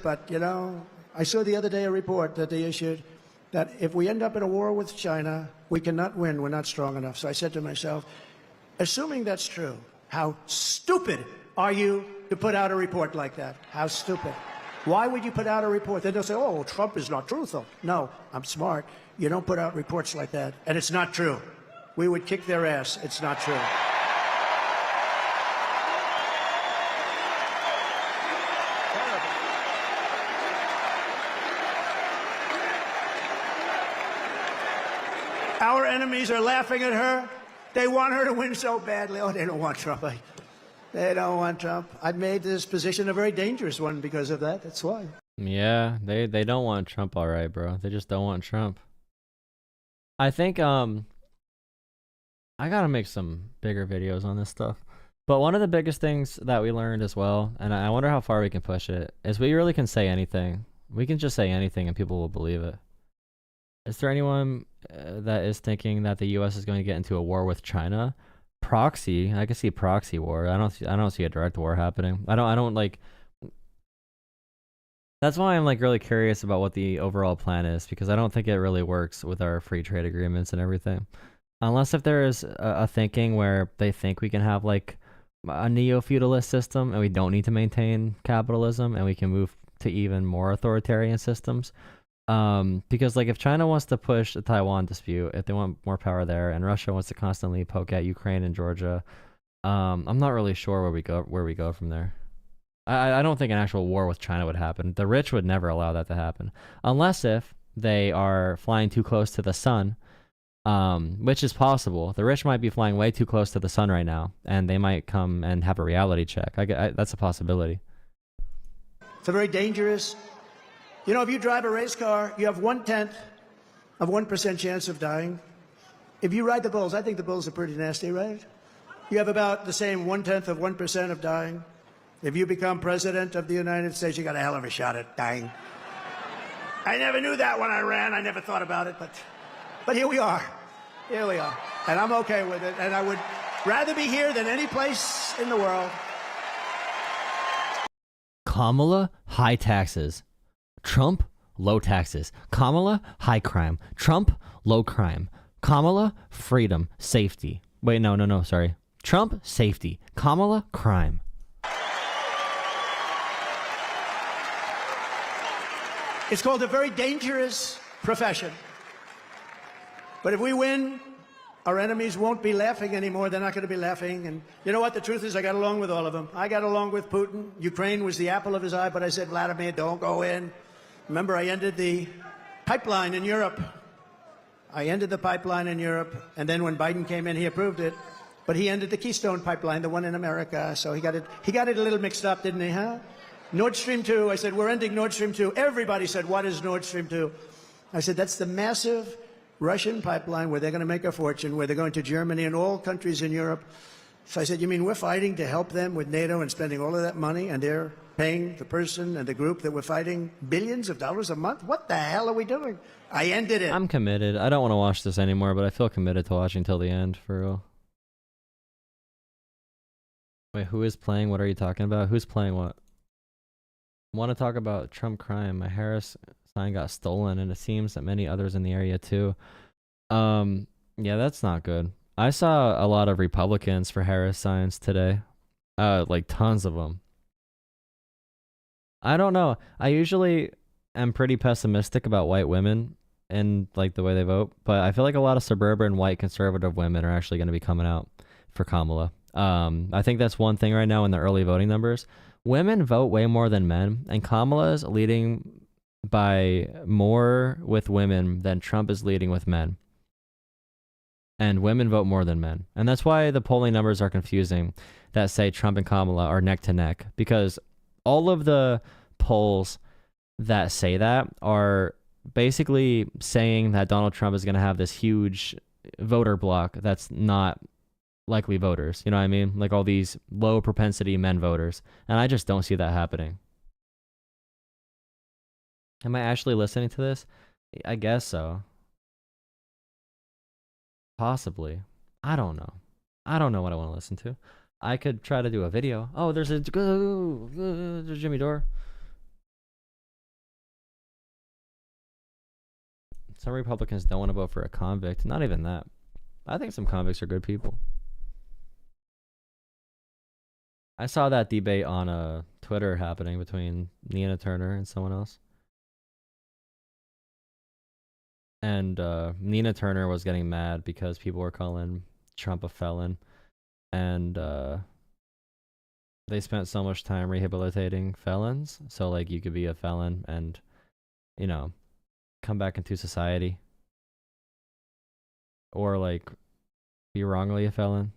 But, you know, I saw the other day a report that they issued that if we end up in a war with China, we cannot win. We're not strong enough. So I said to myself, assuming that's true, how stupid are you to put out a report like that? How stupid. Why would you put out a report? Then they'll say, oh, Trump is not truthful. No, I'm smart. You don't put out reports like that. And it's not true. We would kick their ass. It's not true. Our enemies are laughing at her. They want her to win so badly. Oh, they don't want Trump. They don't want Trump. I've made this position a very dangerous one because of that. That's why. Yeah, they don't want Trump, all right, bro. They just don't want Trump. I think I gotta make some bigger videos on this stuff. But one of the biggest things that we learned as well, and I wonder how far we can push it, is we really can say anything. We can just say anything and people will believe it. Is there anyone that is thinking that the U.S. is going to get into a war with China? Proxy, I can see proxy war. I don't see a direct war happening. I don't like. That's why I'm like really curious about what the overall plan is, because I don't think it really works with our free trade agreements and everything. Unless if there is a thinking where they think we can have like a neo-feudalist system and we don't need to maintain capitalism and we can move to even more authoritarian systems. Because like if China wants to push the Taiwan dispute, if they want more power there, and Russia wants to constantly poke at Ukraine and Georgia, I'm not really sure where we go from there. I don't think an actual war with China would happen. The rich would never allow that to happen, unless if they are flying too close to the sun, which is possible. The rich might be flying way too close to the sun right now, and they might come and have a reality check. That's a possibility. It's a very dangerous. You know, if you drive a race car, you have 1/10 of 1% chance of dying. If you ride the bulls, I think the bulls are pretty nasty, right? You have about the same 1/10 of 1% of dying. If you become president of the United States, you got a hell of a shot at dying. I never knew that when I ran. I never thought about it, but here we are. Here we are. And I'm okay with it. And I would rather be here than any place in the world. Kamala, high taxes. Trump, low taxes. Kamala, high crime. Trump, low crime. Kamala, freedom, safety. Wait, no, sorry. Trump, safety. Kamala, crime. It's called a very dangerous profession. But if we win, our enemies won't be laughing anymore. They're not going to be laughing. And you know what? The truth is I got along with all of them. I got along with Putin. Ukraine was the apple of his eye, but I said, Vladimir, don't go in. Remember, I ended the pipeline in Europe. And then when Biden came in, he approved it. But he ended the Keystone Pipeline, the one in America. So he got it a little mixed up, didn't he, huh? Nord Stream 2, I said, we're ending Nord Stream 2. Everybody said, what is Nord Stream 2? I said, that's the massive Russian pipeline where they're going to make a fortune, where they're going to Germany and all countries in Europe. So I said, you mean we're fighting to help them with NATO and spending all of that money, and they're paying the person and the group that we're fighting billions of dollars a month? What the hell are we doing? I ended it. I'm committed. I don't want to watch this anymore, but I feel committed to watching till the end, for real. Wait, who is playing? What are you talking about? Who's playing what? I want to talk about Trump crime. My Harris sign got stolen, and it seems that many others in the area too. Yeah, that's not good. I saw a lot of Republicans for Harris signs today. Like tons of them. I don't know. I usually am pretty pessimistic about white women and like the way they vote, but I feel like a lot of suburban white conservative women are actually going to be coming out for Kamala. I think that's one thing right now in the early voting numbers. Women vote way more than men, and Kamala is leading by more with women than Trump is leading with men. And women vote more than men. And that's why the polling numbers are confusing that say Trump and Kamala are neck to neck, because all of the polls that say that are basically saying that Donald Trump is going to have this huge voter block that's not likely voters. You know what I mean? Like all these low propensity men voters. And I just don't see that happening. Am I actually listening to this? I guess so. Possibly. I don't know. I don't know what I want to listen to. I could try to do a video. Oh, there's Jimmy Dore. Some Republicans don't want to vote for a convict. Not even that. I think some convicts are good people. I saw that debate on Twitter happening between Nina Turner and someone else. And Nina Turner was getting mad because people were calling Trump a felon. And they spent so much time rehabilitating felons. So, like, you could be a felon and, you know, come back into society. Or, like, be wrongly a felon.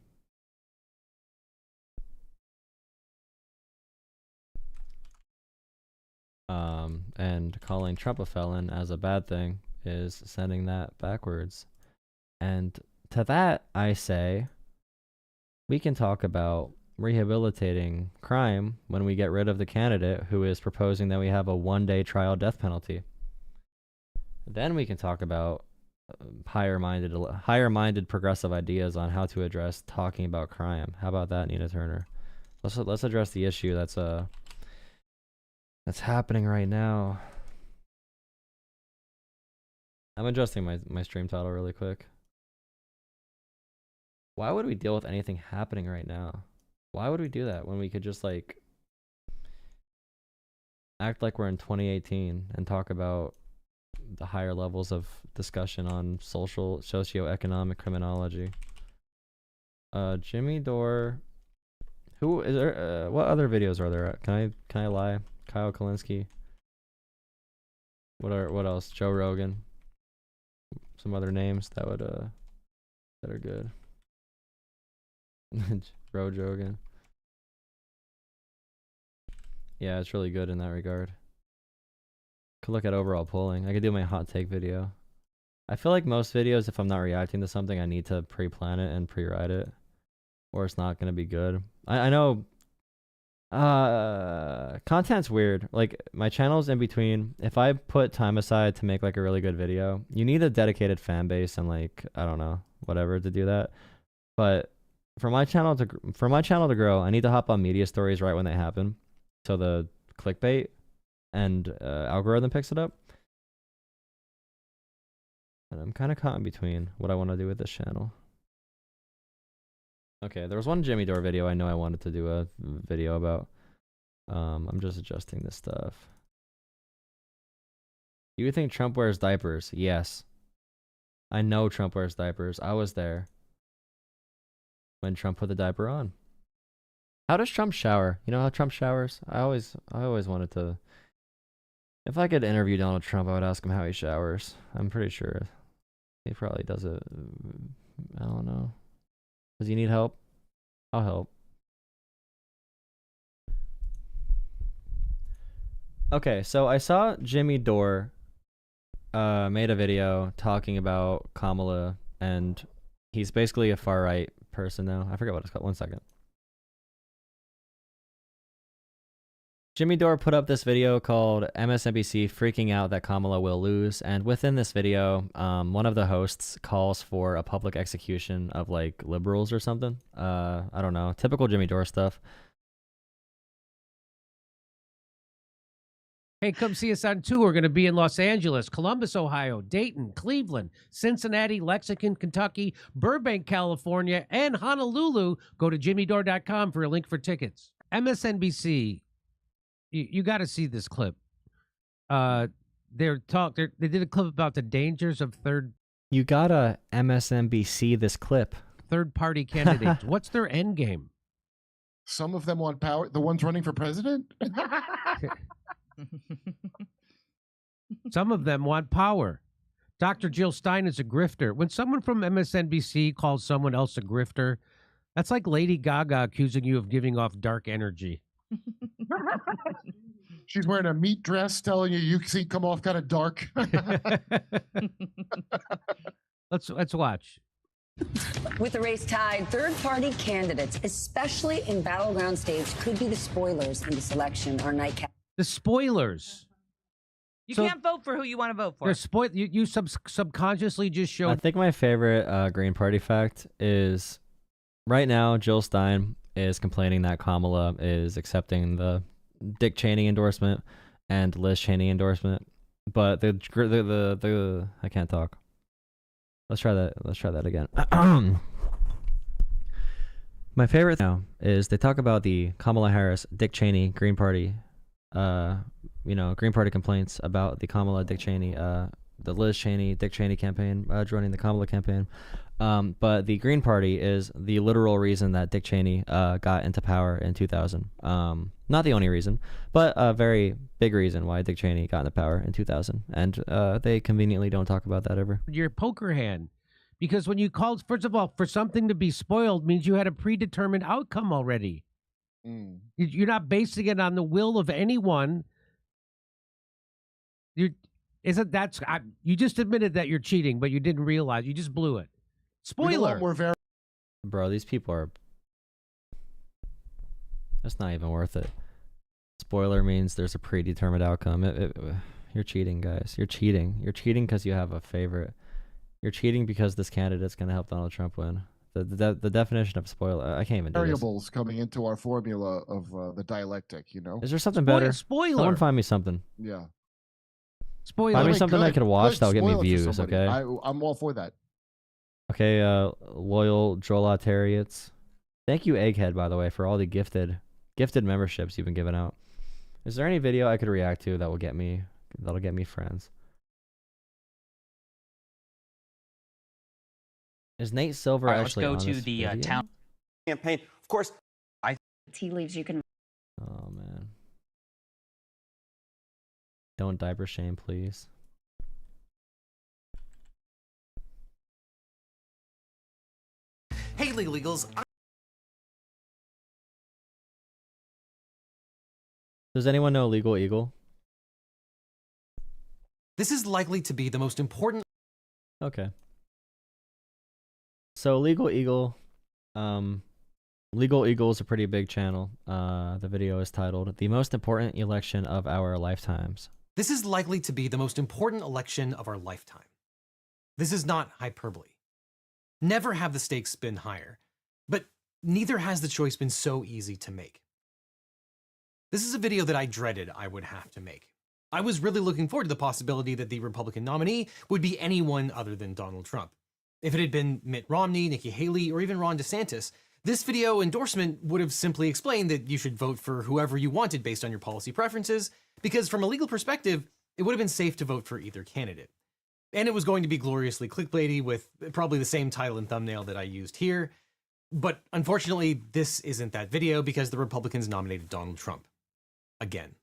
And calling Trump a felon as a bad thing is sending that backwards. And to that, I say, we can talk about rehabilitating crime when we get rid of the candidate who is proposing that we have a one-day trial death penalty. Then we can talk about higher-minded progressive ideas on how to address talking about crime. How about that, Nina Turner? Let's address the issue that's happening right now. I'm adjusting my stream title really quick. Why would we deal with anything happening right now? Why would we do that when we could just like act like we're in 2018 and talk about the higher levels of discussion on socioeconomic criminology? Jimmy Dore. Who is there? What other videos are there? Can I lie? Kyle Kulinski. What else? Joe Rogan. Some other names that would that are good. Joe Rogan. Yeah, it's really good in that regard. Could look at overall polling. I could do my hot take video. I feel like most videos, if I'm not reacting to something, I need to pre-plan it and pre-write it, or it's not gonna be good. I know content's weird. Like, my channel's in between. If I put time aside to make like a really good video, you need a dedicated fan base and like, I don't know, whatever to do that. But for my channel to grow, I need to hop on media stories right when they happen, so the clickbait and algorithm picks it up. And I'm kind of caught in between what I want to do with this channel. Okay, there was one Jimmy Dore video I know I wanted to do a video about. I'm just adjusting this stuff. Do you think Trump wears diapers? Yes. I know Trump wears diapers. I was there when Trump put the diaper on. How does Trump shower? You know how Trump showers? I always wanted to. If I could interview Donald Trump, I would ask him how he showers. I'm pretty sure he probably does it. I don't know. Does you need help? I'll help. Okay, so I saw Jimmy Dore made a video talking about Kamala, and he's basically a far-right person now. I forget what it's called. 1 second. Jimmy Dore put up this video called MSNBC freaking out that Kamala will lose, and within this video, one of the hosts calls for a public execution of like liberals or something. I don't know, typical Jimmy Dore stuff. Hey, come see us on tour. We're going to be in Los Angeles, Columbus, Ohio, Dayton, Cleveland, Cincinnati, Lexington, Kentucky, Burbank, California, and Honolulu. Go to jimmydore.com for a link for tickets. MSNBC, you got to see this clip. They did a clip about the dangers of You gotta MSNBC this clip. Third-party candidates. What's their end game? Some of them want power. The ones running for president? Some of them want power. Dr. Jill Stein is a grifter. When someone from MSNBC calls someone else a grifter, that's like Lady Gaga accusing you of giving off dark energy. She's wearing a meat dress telling you see come off kind of dark. Let's watch. With the race tied, third-party candidates, especially in battleground states, could be the spoilers in this election or nightcap. The spoilers. You can't vote for who you want to vote for. You subconsciously just showed. I think my favorite Green Party fact is right now Jill Stein is complaining that Kamala is accepting the Dick Cheney endorsement and Liz Cheney endorsement, but the I can't talk. Let's try that again. My favorite now is they talk about the Kamala Harris, Dick Cheney, Green Party, Green Party complaints about the Kamala, Dick Cheney, the Liz Cheney, Dick Cheney campaign, joining the Kamala campaign. But the Green Party is the literal reason that Dick Cheney got into power in 2000. Not the only reason, but a very big reason why Dick Cheney got into power in 2000. And they conveniently don't talk about that ever. Your poker hand. Because when you called, first of all, for something to be spoiled means you had a predetermined outcome already. You're not basing it on the will of anyone. You just admitted that you're cheating, but you didn't realize. You just blew it. Spoiler. Bro, these people are... That's not even worth it. Spoiler means there's a predetermined outcome. You're cheating, guys. You're cheating. You're cheating because you have a favorite. You're cheating because this candidate's going to help Donald Trump win. The definition of spoiler, I can't even do this. Variables coming into our formula of the dialectic, Is there something better? Spoiler. Someone find me something. Yeah. Spoiler. Find me something I could watch that'll get me views, okay? I'm all for that. Okay, loyal Jolah Terriets. Thank you, Egghead, by the way, for all the gifted memberships you've been giving out. Is there any video I could react to that'll get me friends? Is Nate Silver actually on this Let's go to the town campaign. Of course, Tea leaves you can. Oh man! Don't diaper shame, please. Hey, Legal Eagles. Does anyone know Legal Eagle? This is likely to be the most important. Okay. So Legal Eagle is a pretty big channel. The video is titled "The Most Important Election of Our Lifetimes." This is likely to be the most important election of our lifetime. This is not hyperbole. Never have the stakes been higher, but neither has the choice been so easy to make. This is a video that I dreaded I would have to make. I was really looking forward to the possibility that the Republican nominee would be anyone other than Donald Trump. If it had been Mitt Romney, Nikki Haley, or even Ron DeSantis, this video endorsement would have simply explained that you should vote for whoever you wanted based on your policy preferences, because from a legal perspective, it would have been safe to vote for either candidate. And it was going to be gloriously clickbaity with probably the same title and thumbnail that I used here. But unfortunately, this isn't that video because the Republicans nominated Donald Trump. Again.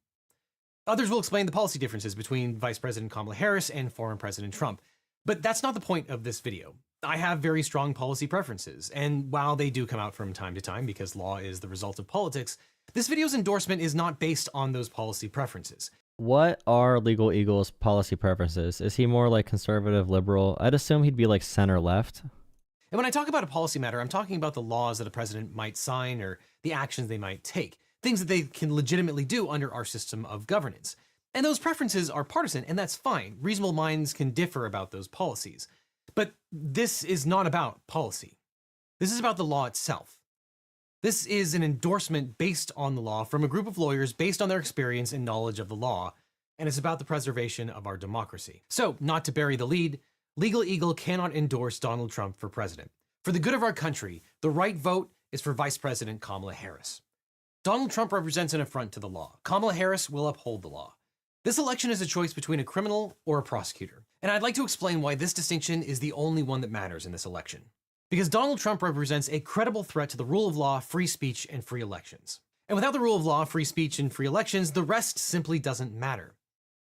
Others will explain the policy differences between Vice President Kamala Harris and former President Trump. But that's not the point of this video. I have very strong policy preferences, and while they do come out from time to time because law is the result of politics, this video's endorsement is not based on those policy preferences. What are Legal Eagle's policy preferences? Is he more like conservative, liberal? I'd assume he'd be like center left. And when I talk about a policy matter, I'm talking about the laws that a president might sign or the actions they might take, things that they can legitimately do under our system of governance. And those preferences are partisan, and that's fine. Reasonable minds can differ about those policies. But this is not about policy. This is about the law itself. This is an endorsement based on the law from a group of lawyers based on their experience and knowledge of the law, and it's about the preservation of our democracy. So, not to bury the lead, Legal Eagle cannot endorse Donald Trump for president. For the good of our country, the right vote is for Vice President Kamala Harris. Donald Trump represents an affront to the law. Kamala Harris will uphold the law. This election is a choice between a criminal or a prosecutor. And I'd like to explain why this distinction is the only one that matters in this election. Because Donald Trump represents a credible threat to the rule of law, free speech, and free elections. And without the rule of law, free speech, and free elections, the rest simply doesn't matter.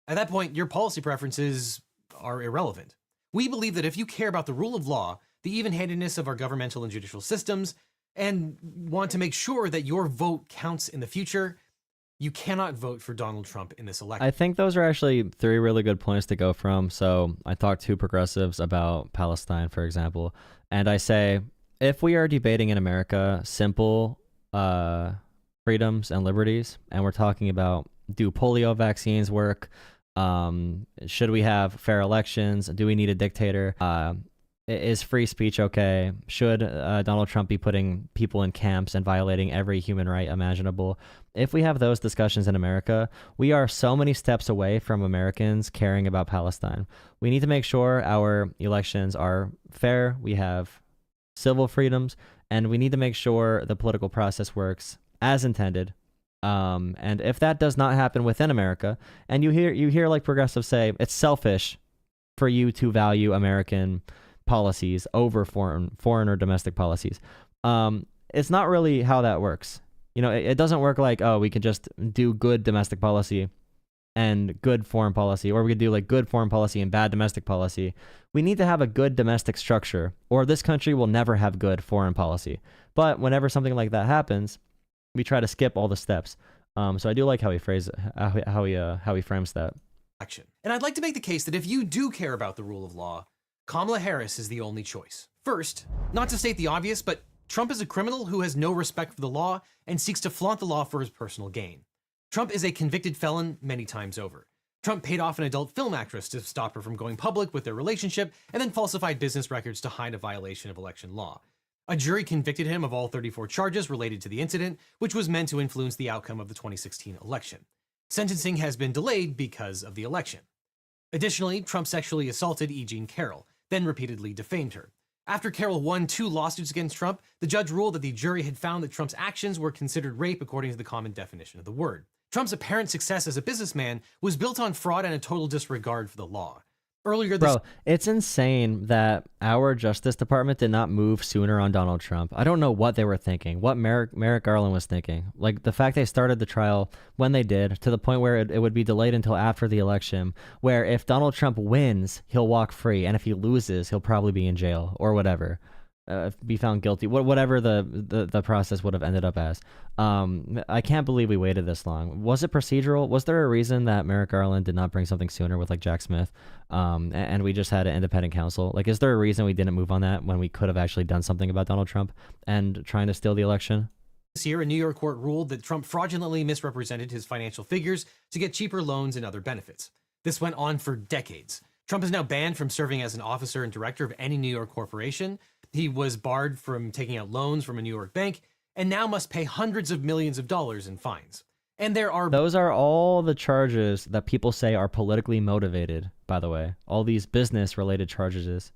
At that point, your policy preferences are irrelevant. We believe that if you care about the rule of law, the even-handedness of our governmental and judicial systems, and want to make sure that your vote counts in the future, you cannot vote for Donald Trump in this election. I think those are actually 3 really good points to go from. So I talked to progressives about Palestine, for example, and I say, if we are debating in America simple freedoms and liberties, and we're talking about, do polio vaccines work? Should we have fair elections? Do we need a dictator? Is free speech okay? Should Donald Trump be putting people in camps and violating every human right imaginable? If we have those discussions in America, we are so many steps away from Americans caring about Palestine. We need to make sure our elections are fair, we have civil freedoms, and we need to make sure the political process works as intended. And if that does not happen within America, and you hear like progressives say, it's selfish for you to value American policies over foreign or domestic policies. It's not really how that works. You know, it doesn't work like, oh, we could just do good domestic policy and good foreign policy, or we could do like good foreign policy and bad domestic policy. We need to have a good domestic structure, or this country will never have good foreign policy. But whenever something like that happens, we try to skip all the steps. So I do like how he frames that. Action. And I'd like to make the case that if you do care about the rule of law, Kamala Harris is the only choice. First, not to state the obvious, but Trump is a criminal who has no respect for the law and seeks to flaunt the law for his personal gain. Trump is a convicted felon many times over. Trump paid off an adult film actress to stop her from going public with their relationship and then falsified business records to hide a violation of election law. A jury convicted him of all 34 charges related to the incident, which was meant to influence the outcome of the 2016 election. Sentencing has been delayed because of the election. Additionally, Trump sexually assaulted E. Jean Carroll, then repeatedly defamed her. After Carroll won 2 lawsuits against Trump, the judge ruled that the jury had found that Trump's actions were considered rape according to the common definition of the word. Trump's apparent success as a businessman was built on fraud and a total disregard for the law. Earlier this— Bro, it's insane that our Justice Department did not move sooner on Donald Trump. I don't know what they were thinking, what Merrick Garland was thinking. Like, the fact they started the trial when they did, to the point where it would be delayed until after the election, where if Donald Trump wins, he'll walk free, and if he loses, he'll probably be in jail or whatever. Be found guilty, whatever the process would have ended up as. I can't believe we waited this long. Was it procedural? Was there a reason that Merrick Garland did not bring something sooner with like Jack Smith, and we just had an independent counsel? Like, is there a reason we didn't move on that when we could have actually done something about Donald Trump and trying to steal the election? This year, a New York court ruled that Trump fraudulently misrepresented his financial figures to get cheaper loans and other benefits. This went on for decades. Trump is now banned from serving as an officer and director of any New York corporation. He was barred from taking out loans from a New York bank, and now must pay hundreds of millions of dollars in fines. And those are all the charges that people say are politically motivated, by the way. All these business-related charges.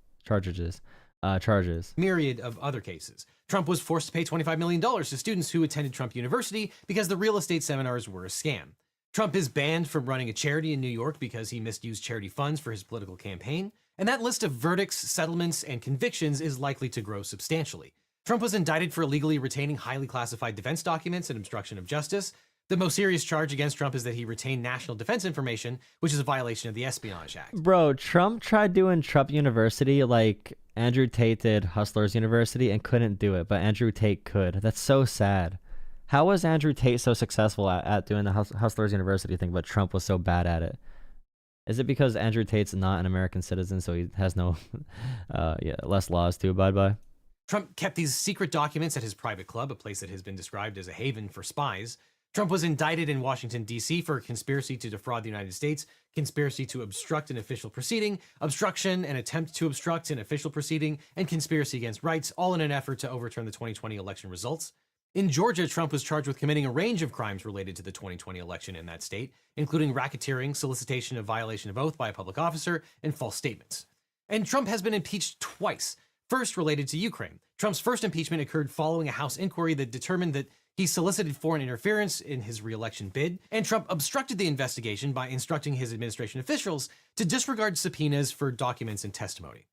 Myriad of other cases. Trump was forced to pay $25 million to students who attended Trump University because the real estate seminars were a scam. Trump is banned from running a charity in New York because he misused charity funds for his political campaign. And that list of verdicts, settlements, and convictions is likely to grow substantially. Trump was indicted for illegally retaining highly classified defense documents and obstruction of justice. The most serious charge against Trump is that he retained national defense information, which is a violation of the Espionage Act. Bro, Trump tried doing Trump University, like, Andrew Tate did Hustlers University and couldn't do it, but Andrew Tate could. That's so sad. How was Andrew Tate so successful at doing the Hustlers University thing, but Trump was so bad at it? Is it because Andrew Tate's not an American citizen, so he has no less laws to abide by? Trump kept these secret documents at his private club, a place that has been described as a haven for spies. Trump was indicted in Washington, D.C. for conspiracy to defraud the United States, conspiracy to obstruct an official proceeding, obstruction and attempt to obstruct an official proceeding, and conspiracy against rights, all in an effort to overturn the 2020 election results. In Georgia, Trump was charged with committing a range of crimes related to the 2020 election in that state, including racketeering, solicitation of violation of oath by a public officer, and false statements. And Trump has been impeached twice. First, related to Ukraine. Trump's first impeachment occurred following a House inquiry that determined that he solicited foreign interference in his re-election bid, and Trump obstructed the investigation by instructing his administration officials to disregard subpoenas for documents and testimony.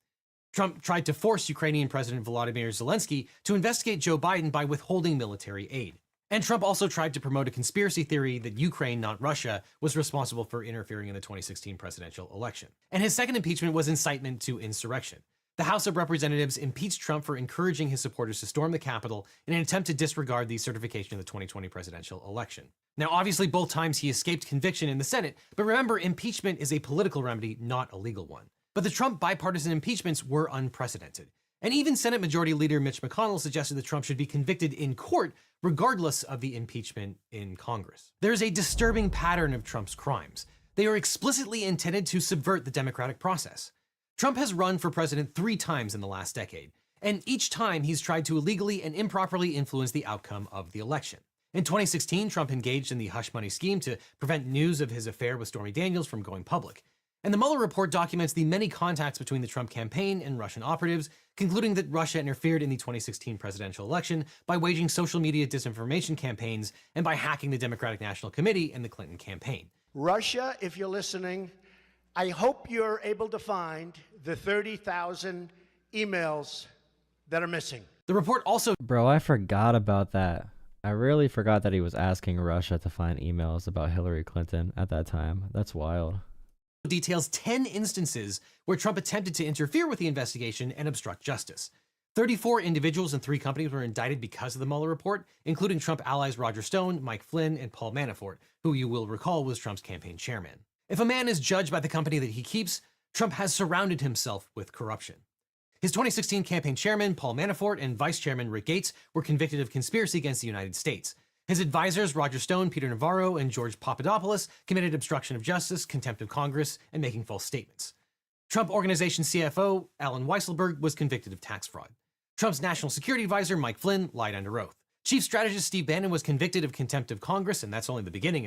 Trump tried to force Ukrainian President Volodymyr Zelensky to investigate Joe Biden by withholding military aid. And Trump also tried to promote a conspiracy theory that Ukraine, not Russia, was responsible for interfering in the 2016 presidential election. And his second impeachment was incitement to insurrection. The House of Representatives impeached Trump for encouraging his supporters to storm the Capitol in an attempt to disregard the certification of the 2020 presidential election. Now, obviously, both times he escaped conviction in the Senate, but remember, impeachment is a political remedy, not a legal one. But the Trump bipartisan impeachments were unprecedented. And even Senate Majority Leader Mitch McConnell suggested that Trump should be convicted in court regardless of the impeachment in Congress. There is a disturbing pattern of Trump's crimes. They are explicitly intended to subvert the democratic process. Trump has run for president 3 times in the last decade, and each time he's tried to illegally and improperly influence the outcome of the election. In 2016, Trump engaged in the hush money scheme to prevent news of his affair with Stormy Daniels from going public. And the Mueller report documents the many contacts between the Trump campaign and Russian operatives, concluding that Russia interfered in the 2016 presidential election by waging social media disinformation campaigns and by hacking the Democratic National Committee and the Clinton campaign. Russia, if you're listening, I hope you're able to find the 30,000 emails that are missing. The report also... Bro, I forgot about that. I really forgot that he was asking Russia to find emails about Hillary Clinton at that time. That's wild. Details 10 instances where Trump attempted to interfere with the investigation and obstruct justice. 34 individuals and 3 companies were indicted because of the Mueller report, including Trump allies Roger Stone, Mike Flynn, and Paul Manafort, who you will recall was Trump's campaign chairman. If a man is judged by the company that he keeps, Trump has surrounded himself with corruption. His 2016 campaign chairman, Paul Manafort, and vice chairman Rick Gates were convicted of conspiracy against the United States. His advisors, Roger Stone, Peter Navarro, and George Papadopoulos, committed obstruction of justice, contempt of Congress, and making false statements. Trump Organization CFO, Alan Weisselberg, was convicted of tax fraud. Trump's national security advisor, Mike Flynn, lied under oath. Chief strategist Steve Bannon was convicted of contempt of Congress, and that's only the beginning of